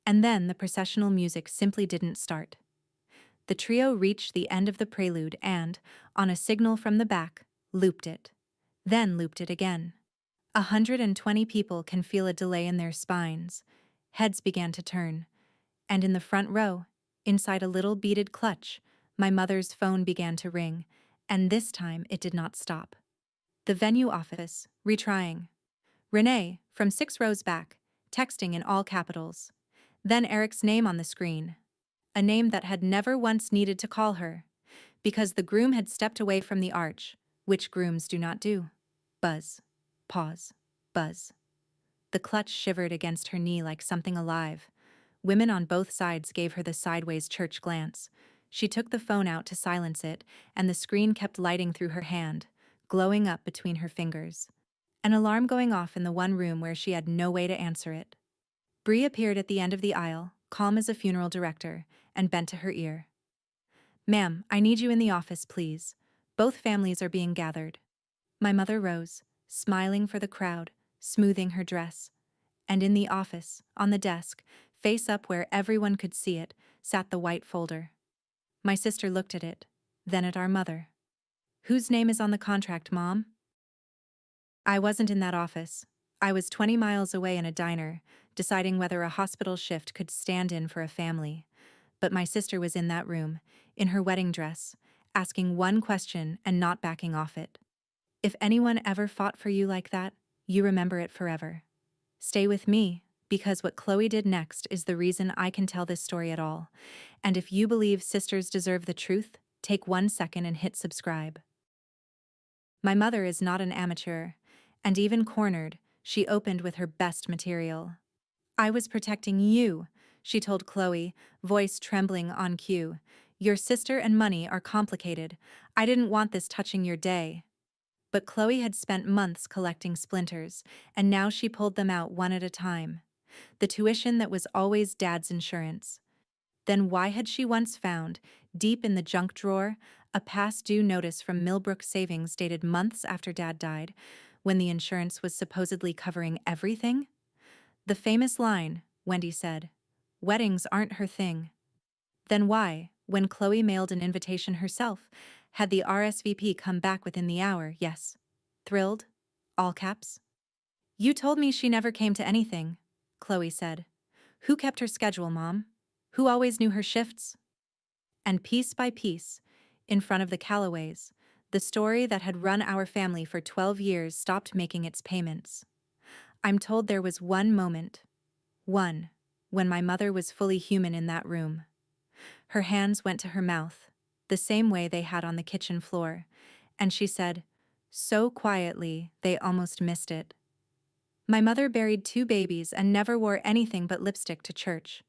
[SPEAKER 1] And then the processional music simply didn't start. The trio reached the end of the prelude and, on a signal from the back, looped it. Then looped it again. 120 people can feel a delay in their spines. Heads began to turn. And in the front row, inside a little beaded clutch, my mother's phone began to ring, and this time it did not stop. The venue office, retrying. Renee, from 6 rows back, texting in all capitals. Then Eric's name on the screen. A name that had never once needed to call her. Because the groom had stepped away from the arch, which grooms do not do. Buzz. Pause. Buzz. The clutch shivered against her knee like something alive. Women on both sides gave her the sideways church glance. She took the phone out to silence it, and the screen kept lighting through her hand, glowing up between her fingers. An alarm going off in the one room where she had no way to answer it. Bree appeared at the end of the aisle, calm as a funeral director, and bent to her ear. Ma'am, I need you in the office, please. Both families are being gathered. My mother rose, smiling for the crowd, smoothing her dress. And in the office, on the desk, face up where everyone could see it, sat the white folder. My sister looked at it, then at our mother. Whose name is on the contract, Mom? I wasn't in that office. I was 20 miles away in a diner, deciding whether a hospital shift could stand in for a family. But my sister was in that room, in her wedding dress, asking one question and not backing off it. If anyone ever fought for you like that, you remember it forever. Stay with me, because what Chloe did next is the reason I can tell this story at all. And if you believe sisters deserve the truth, take 1 second and hit subscribe. My mother is not an amateur, and even cornered, she opened with her best material. I was protecting you, she told Chloe, voice trembling on cue. Your sister and money are complicated. I didn't want this touching your day. But Chloe had spent months collecting splinters, and now she pulled them out one at a time. The tuition that was always Dad's insurance. Then why had she once found, deep in the junk drawer, a past due notice from Millbrook Savings dated months after Dad died, when the insurance was supposedly covering everything? The famous line, Wendy said. Weddings aren't her thing. Then why, when Chloe mailed an invitation herself, had the RSVP come back within the hour? Yes. Thrilled? All caps. You told me she never came to anything, Chloe said. Who kept her schedule, Mom? Who always knew her shifts? And piece by piece, in front of the Callaways, the story that had run our family for 12 years stopped making its payments. I'm told there was one moment, when my mother was fully human in that room. Her hands went to her mouth, the same way they had on the kitchen floor, and she said, so quietly they almost missed it. My mother buried 2 babies and never wore anything but lipstick to church.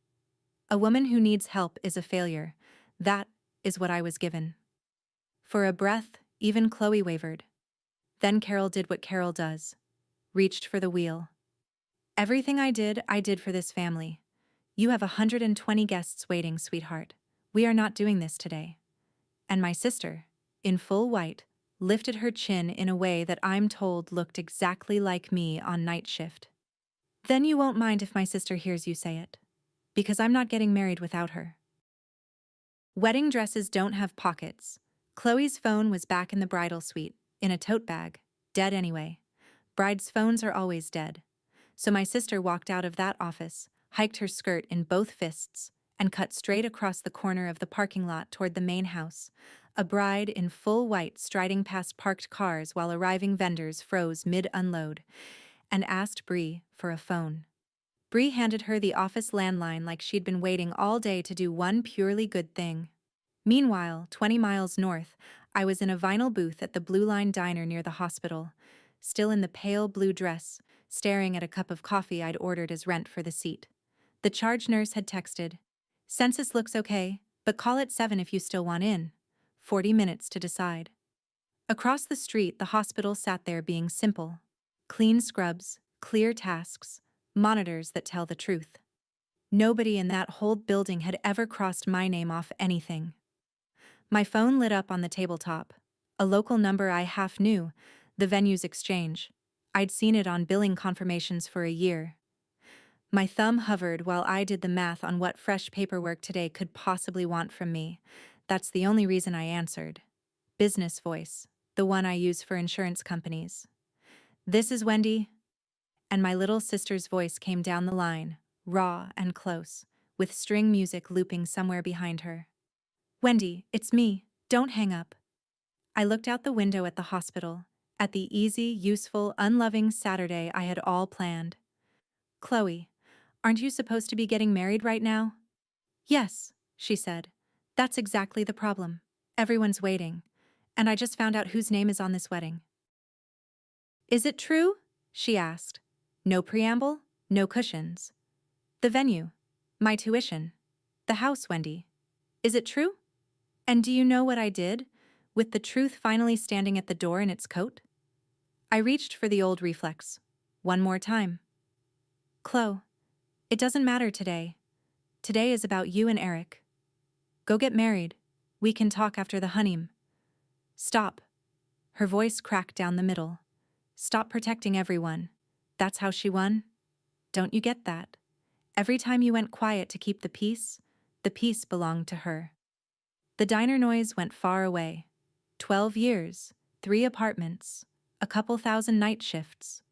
[SPEAKER 1] A woman who needs help is a failure. That is what I was given. For a breath, even Chloe wavered. Then Carol did what Carol does. Reached for the wheel. Everything I did for this family. You have 120 guests waiting, sweetheart. We are not doing this today. And my sister, in full white, lifted her chin in a way that I'm told looked exactly like me on night shift. Then you won't mind if my sister hears you say it. Because I'm not getting married without her. Wedding dresses don't have pockets. Chloe's phone was back in the bridal suite, in a tote bag, dead anyway. Brides' phones are always dead. So my sister walked out of that office, hiked her skirt in both fists, and cut straight across the corner of the parking lot toward the main house, a bride in full white striding past parked cars while arriving vendors froze mid-unload, and asked Bree for a phone. Bree handed her the office landline like she'd been waiting all day to do one purely good thing. Meanwhile, 20 miles north, I was in a vinyl booth at the Blue Line Diner near the hospital, still in the pale blue dress, staring at a cup of coffee I'd ordered as rent for the seat. The charge nurse had texted, "Census looks okay, but call at 7 if you still want in. 40 minutes to decide." Across the street, the hospital sat there being simple. Clean scrubs, clear tasks, monitors that tell the truth. Nobody in that whole building had ever crossed my name off anything. My phone lit up on the tabletop. A local number I half knew, the venue's exchange. I'd seen it on billing confirmations for a year. My thumb hovered while I did the math on what fresh paperwork today could possibly want from me. That's the only reason I answered. Business voice, the one I use for insurance companies. "This is Wendy." And my little sister's voice came down the line, raw and close, with string music looping somewhere behind her. "Wendy, it's me. Don't hang up." I looked out the window at the hospital, at the easy, useful, unloving Saturday I had all planned. "Chloe, aren't you supposed to be getting married right now?" "Yes," she said. "That's exactly the problem. Everyone's waiting. And I just found out whose name is on this wedding." "Is it true?" she asked. No preamble, no cushions. "The venue. My tuition. The house, Wendy. Is it true? And do you know what I did, with the truth finally standing at the door in its coat?" I reached for the old reflex. One more time. "Chloe, it doesn't matter today. Today is about you and Eric. Go get married. We can talk after the honeymoon." "Stop." Her voice cracked down the middle. "Stop protecting everyone. That's how she won? Don't you get that? Every time you went quiet to keep the peace belonged to her." The diner noise went far away. 12 years, 3 apartments, a couple thousand night shifts.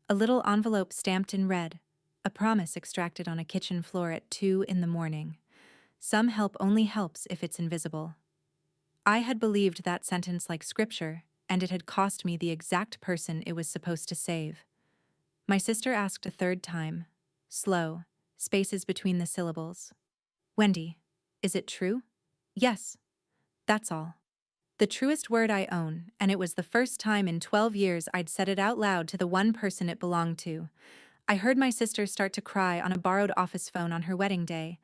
[SPEAKER 1] A little envelope stamped in red, a promise extracted on a kitchen floor at 2 in the morning. Some help only helps if it's invisible. I had believed that sentence like scripture, and it had cost me the exact person it was supposed to save. My sister asked a third time, slow, spaces between the syllables. "Wendy, is it true?" "Yes. That's all." The truest word I own, and it was the first time in 12 years I'd said it out loud to the one person it belonged to. I heard my sister start to cry on a borrowed office phone on her wedding day,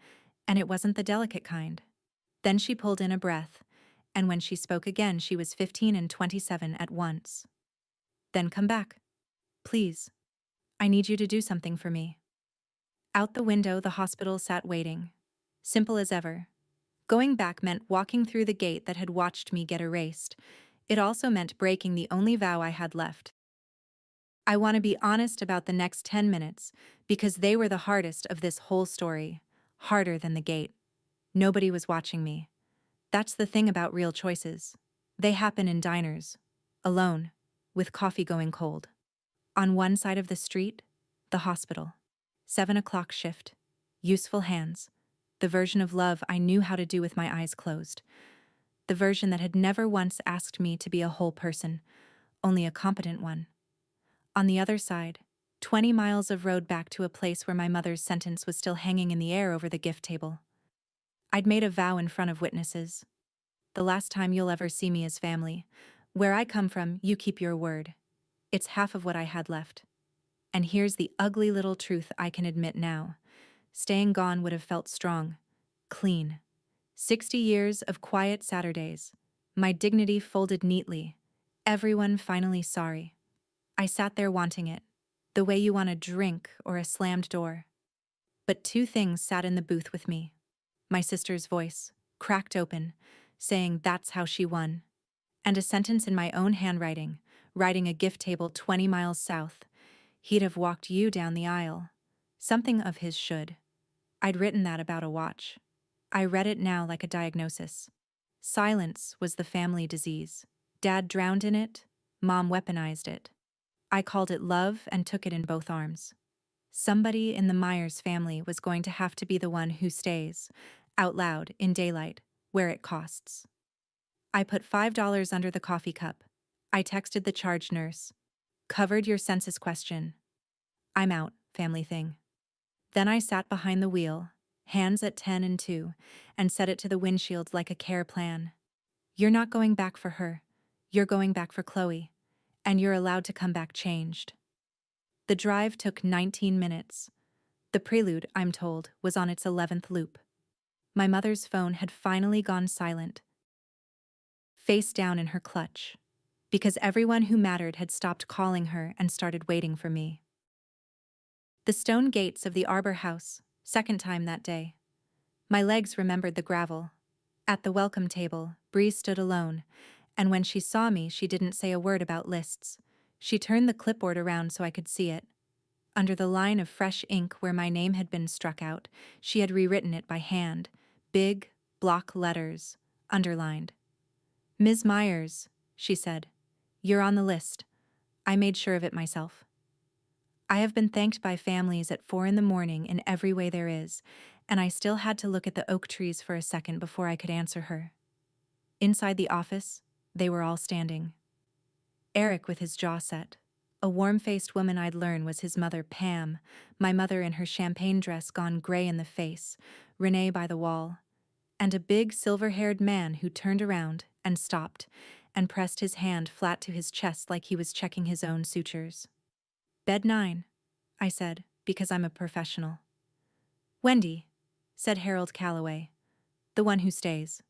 [SPEAKER 1] and it wasn't the delicate kind. Then she pulled in a breath, and when she spoke again she was 15 and 27 at once. "Then come back. Please. I need you to do something for me." Out the window the hospital sat waiting. Simple as ever. Going back meant walking through the gate that had watched me get erased. It also meant breaking the only vow I had left. I want to be honest about the next 10 minutes, because they were the hardest of this whole story. Harder than the gate. Nobody was watching me. That's the thing about real choices. They happen in diners. Alone. With coffee going cold. On one side of the street, the hospital. 7 o'clock shift. Useful hands. The version of love I knew how to do with my eyes closed. The version that had never once asked me to be a whole person, only a competent one. On the other side, 20 miles of road back to a place where my mother's sentence was still hanging in the air over the gift table. I'd made a vow in front of witnesses. "The last time you'll ever see me as family. Where I come from, you keep your word." It's half of what I had left. And here's the ugly little truth I can admit now. Staying gone would have felt strong. Clean. 60 years of quiet Saturdays. My dignity folded neatly. Everyone finally sorry. I sat there wanting it. The way you want a drink or a slammed door. But two things sat in the booth with me. My sister's voice, cracked open, saying that's how she won. And a sentence in my own handwriting, writing a gift table 20 miles south. He'd have walked you down the aisle. Something of his should. I'd written that about a watch. I read it now like a diagnosis. Silence was the family disease. Dad drowned in it, Mom weaponized it. I called it love and took it in both arms. Somebody in the Myers family was going to have to be the one who stays, out loud, in daylight, where it costs. I put $5 under the coffee cup. I texted the charge nurse. Covered your census question. I'm out, family thing. Then I sat behind the wheel, hands at 10 and 2, and set it to the windshield like a care plan. You're not going back for her. You're going back for Chloe. And you're allowed to come back changed. The drive took 19 minutes. The prelude, I'm told, was on its 11th loop. My mother's phone had finally gone silent, face down in her clutch, because everyone who mattered had stopped calling her and started waiting for me. The stone gates of the Arbor House, second time that day. My legs remembered the gravel. At the welcome table, Bree stood alone, and when she saw me, she didn't say a word about lists. She turned the clipboard around so I could see it. Under the line of fresh ink where my name had been struck out, she had rewritten it by hand, big, block letters, underlined. Ms. Myers, she said, you're on the list. I made sure of it myself. I have been thanked by families at 4 in the morning in every way there is, and I still had to look at the oak trees for a second before I could answer her. Inside the office, they were all standing. Eric with his jaw set. A warm-faced woman I'd learn was his mother, Pam, my mother in her champagne dress gone gray in the face, Renee by the wall, and a big silver-haired man who turned around and stopped and pressed his hand flat to his chest like he was checking his own sutures. Bed 9, I said, because I'm a professional. Wendy, said Harold Calloway, the one who stays.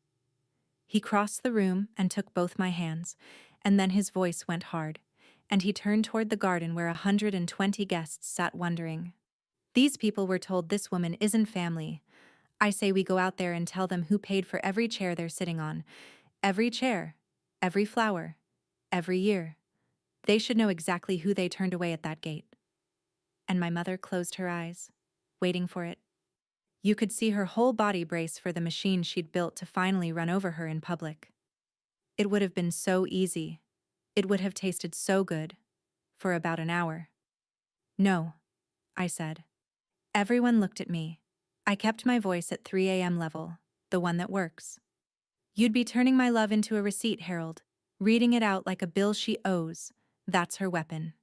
[SPEAKER 1] He crossed the room and took both my hands, and then his voice went hard, and he turned toward the garden where 120 guests sat wondering. These people were told this woman isn't family. I say we go out there and tell them who paid for every chair they're sitting on. Every chair, every flower, every year. They should know exactly who they turned away at that gate. And my mother closed her eyes, waiting for it. You could see her whole body brace for the machine she'd built to finally run over her in public. It would have been so easy. It would have tasted so good. For about an hour. No, I said. Everyone looked at me. I kept my voice at 3 a.m. level, the one that works. You'd be turning my love into a receipt, Harold, reading it out like a bill she owes. That's her weapon.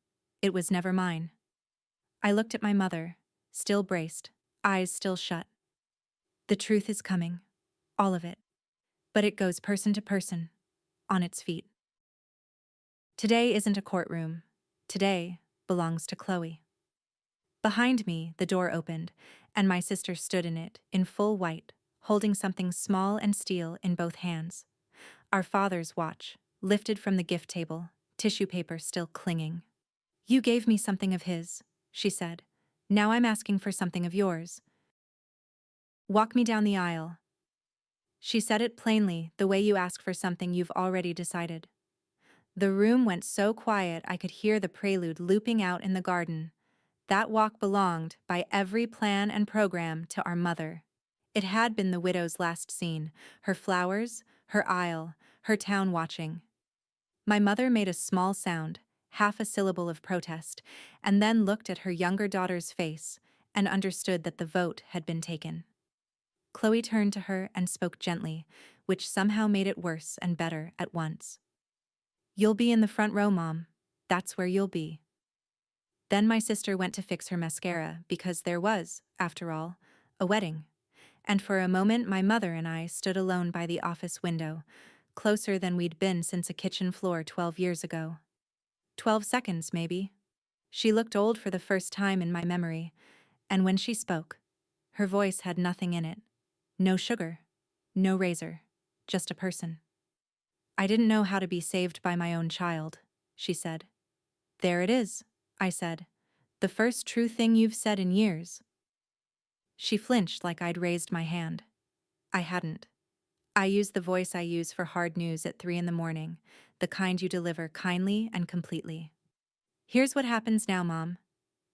[SPEAKER 1] It was never mine. I looked at my mother, still braced, eyes still shut. The truth is coming. All of it. But it goes person to person, on its feet. Today isn't a courtroom. Today belongs to Chloe. Behind me, the door opened, and my sister stood in it, in full white, holding something small and steel in both hands. Our father's watch, lifted from the gift table, tissue paper still clinging. You gave me something of his, she said. Now I'm asking for something of yours. Walk me down the aisle. She said it plainly, the way you ask for something you've already decided. The room went so quiet I could hear the prelude looping out in the garden. That walk belonged, by every plan and program, to our mother. It had been the widow's last scene, her flowers, her aisle, her town watching. My mother made a small sound, half a syllable of protest, and then looked at her younger daughter's face and understood that the vote had been taken. Chloe turned to her and spoke gently, which somehow made it worse and better at once. You'll be in the front row, Mom. That's where you'll be. Then my sister went to fix her mascara because there was, after all, a wedding. And for a moment my mother and I stood alone by the office window, closer than we'd been since a kitchen floor 12 years ago. 12 seconds, maybe. She looked old for the first time in my memory, and when she spoke, her voice had nothing in it. No sugar, no razor, just a person. I didn't know how to be saved by my own child, she said. There it is, I said. The first true thing you've said in years. She flinched like I'd raised my hand. I hadn't. I used the voice I use for hard news at 3 in the morning, the kind you deliver kindly and completely. Here's what happens now, Mom.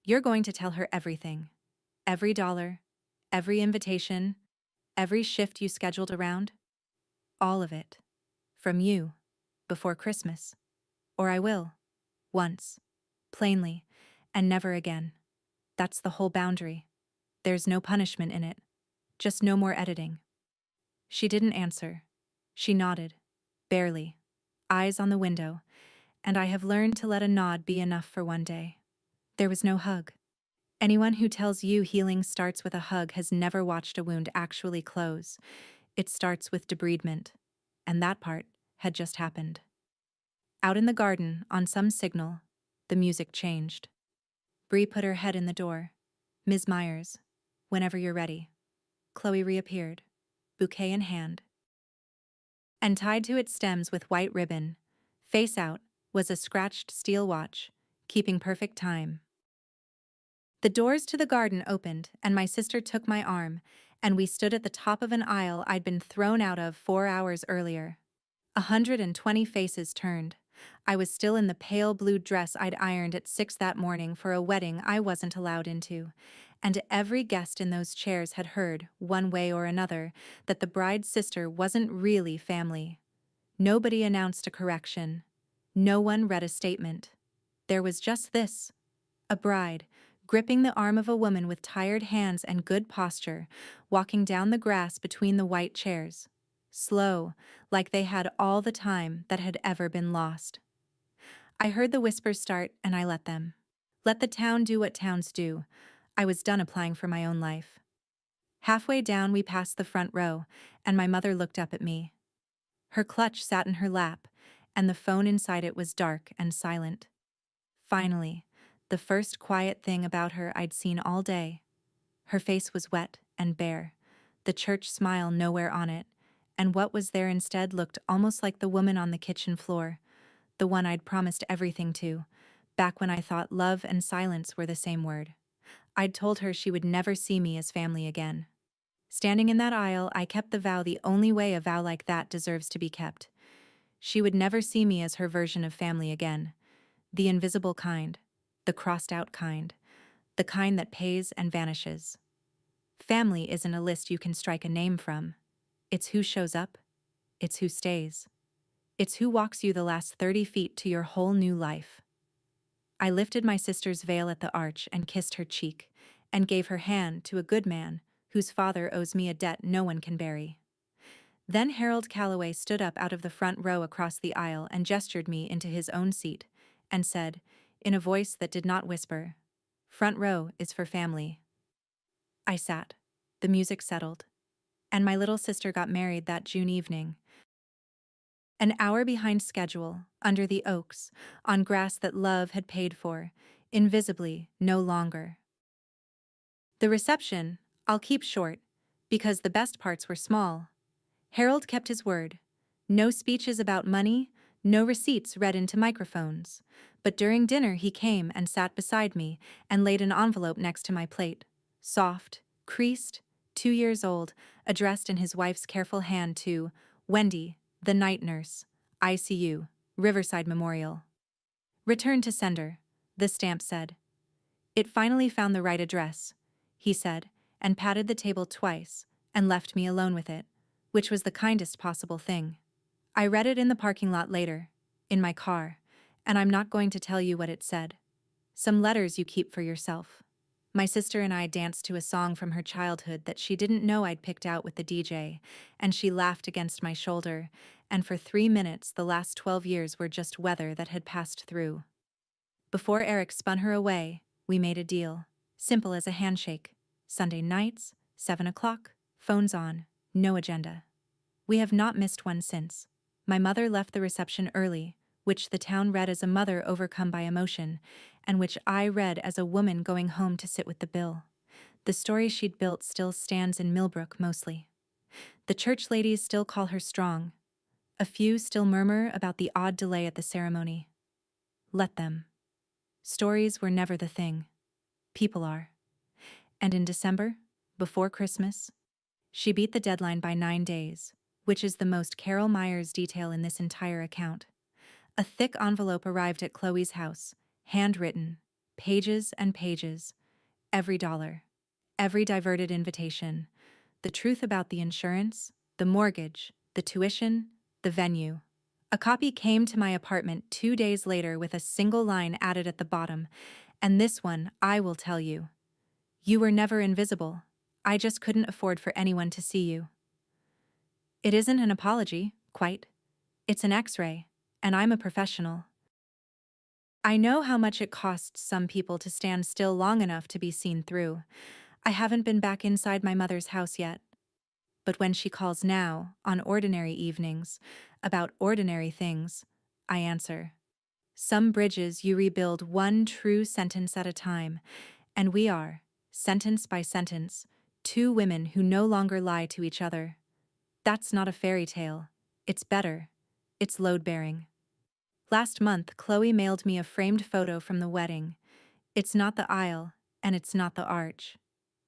[SPEAKER 1] You're going to tell her everything. Every dollar, every invitation, every shift you scheduled around. All of it. From you. Before Christmas. Or I will. Once. Plainly. And never again. That's the whole boundary. There's no punishment in it. Just no more editing. She didn't answer. She nodded. Barely. Eyes on the window. And I have learned to let a nod be enough for one day. There was no hug. Anyone who tells you healing starts with a hug has never watched a wound actually close. It starts with debridement. And that part had just happened. Out in the garden, on some signal, the music changed. Bree put her head in the door. Ms. Myers, whenever you're ready. Chloe reappeared, bouquet in hand. And tied to its stems with white ribbon, face out, was a scratched steel watch, keeping perfect time. The doors to the garden opened, and my sister took my arm, and we stood at the top of an aisle I'd been thrown out of 4 hours earlier. 120 faces turned. I was still in the pale blue dress I'd ironed at 6 that morning for a wedding I wasn't allowed into, and every guest in those chairs had heard, one way or another, that the bride's sister wasn't really family. Nobody announced a correction. No one read a statement. There was just this. A bride, gripping the arm of a woman with tired hands and good posture, walking down the grass between the white chairs. Slow, like they had all the time that had ever been lost. I heard the whispers start, and I let them. Let the town do what towns do. I was done applying for my own life. Halfway down we passed the front row, and my mother looked up at me. Her clutch sat in her lap, and the phone inside it was dark and silent. Finally, the first quiet thing about her I'd seen all day. Her face was wet and bare, the church smile nowhere on it, and what was there instead looked almost like the woman on the kitchen floor, the one I'd promised everything to, back when I thought love and silence were the same word. I'd told her she would never see me as family again. Standing in that aisle, I kept the vow the only way a vow like that deserves to be kept. She would never see me as her version of family again. The invisible kind, the crossed-out kind, the kind that pays and vanishes. Family isn't a list you can strike a name from. It's who shows up. It's who stays. It's who walks you the last 30 feet to your whole new life. I lifted my sister's veil at the arch and kissed her cheek, and gave her hand to a good man whose father owes me a debt no one can bury. Then Harold Calloway stood up out of the front row across the aisle and gestured me into his own seat, and said, in a voice that did not whisper, "Front row is for family." I sat. The music settled. And my little sister got married that June evening. An hour behind schedule, under the oaks, on grass that love had paid for, invisibly, no longer. The reception, I'll keep short, because the best parts were small. Harold kept his word. No speeches about money, no receipts read into microphones. But during dinner he came and sat beside me and laid an envelope next to my plate. Soft, creased, 2 years old, addressed in his wife's careful hand to Wendy, the night nurse, ICU, Riverside Memorial. Return to sender, the stamp said. It finally found the right address, he said, and patted the table twice, and left me alone with it, which was the kindest possible thing. I read it in the parking lot later, in my car, and I'm not going to tell you what it said. Some letters you keep for yourself. My sister and I danced to a song from her childhood that she didn't know I'd picked out with the DJ, and she laughed against my shoulder, and for 3 minutes the last 12 years were just weather that had passed through. Before Eric spun her away, we made a deal. Simple as a handshake. Sunday nights, 7 o'clock, phones on, no agenda. We have not missed one since. My mother left the reception early, which the town read as a mother overcome by emotion, and which I read as a woman going home to sit with the bill. The story she'd built still stands in Millbrook mostly. The church ladies still call her strong. A few still murmur about the odd delay at the ceremony. Let them. Stories were never the thing. People are. And in December, before Christmas, she beat the deadline by 9 days, which is the most Carol Myers detail in this entire account. A thick envelope arrived at Chloe's house, handwritten, pages and pages, every dollar, every diverted invitation, the truth about the insurance, the mortgage, the tuition, the venue. A copy came to my apartment 2 days later with a single line added at the bottom, and this one I will tell you. You were never invisible. I just couldn't afford for anyone to see you. It isn't an apology, quite. It's an X-ray, and I'm a professional. I know how much it costs some people to stand still long enough to be seen through. I haven't been back inside my mother's house yet. But when she calls now, on ordinary evenings, about ordinary things, I answer. Some bridges you rebuild one true sentence at a time, and we are, sentence by sentence, two women who no longer lie to each other. That's not a fairy tale. It's better. It's load-bearing. Last month, Chloe mailed me a framed photo from the wedding. It's not the aisle, and it's not the arch.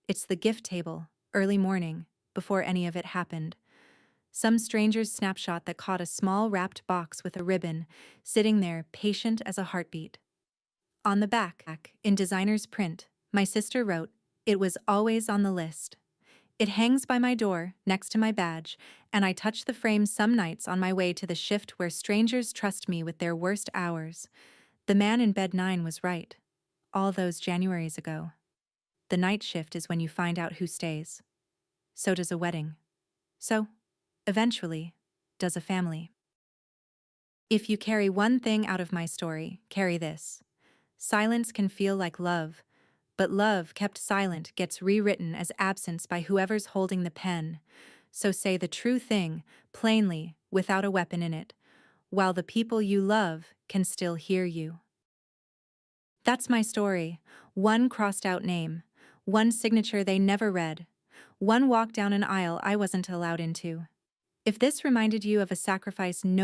[SPEAKER 1] It's the gift table, early morning, before any of it happened. Some stranger's snapshot that caught a small wrapped box with a ribbon, sitting there patient as a heartbeat. On the back, in designer's print, my sister wrote, "It was always on the list." It hangs by my door, next to my badge, and I touch the frame some nights on my way to the shift where strangers trust me with their worst hours. The man in bed 9 was right. All those Januaries ago. The night shift is when you find out who stays. So does a wedding. So, eventually, does a family. If you carry one thing out of my story, carry this. Silence can feel like love, but love kept silent gets rewritten as absence by whoever's holding the pen. So say the true thing, plainly, without a weapon in it, while the people you love can still hear you. That's my story. One crossed-out name. One signature they never read. One walk down an aisle I wasn't allowed into. If this reminded you of a sacrifice no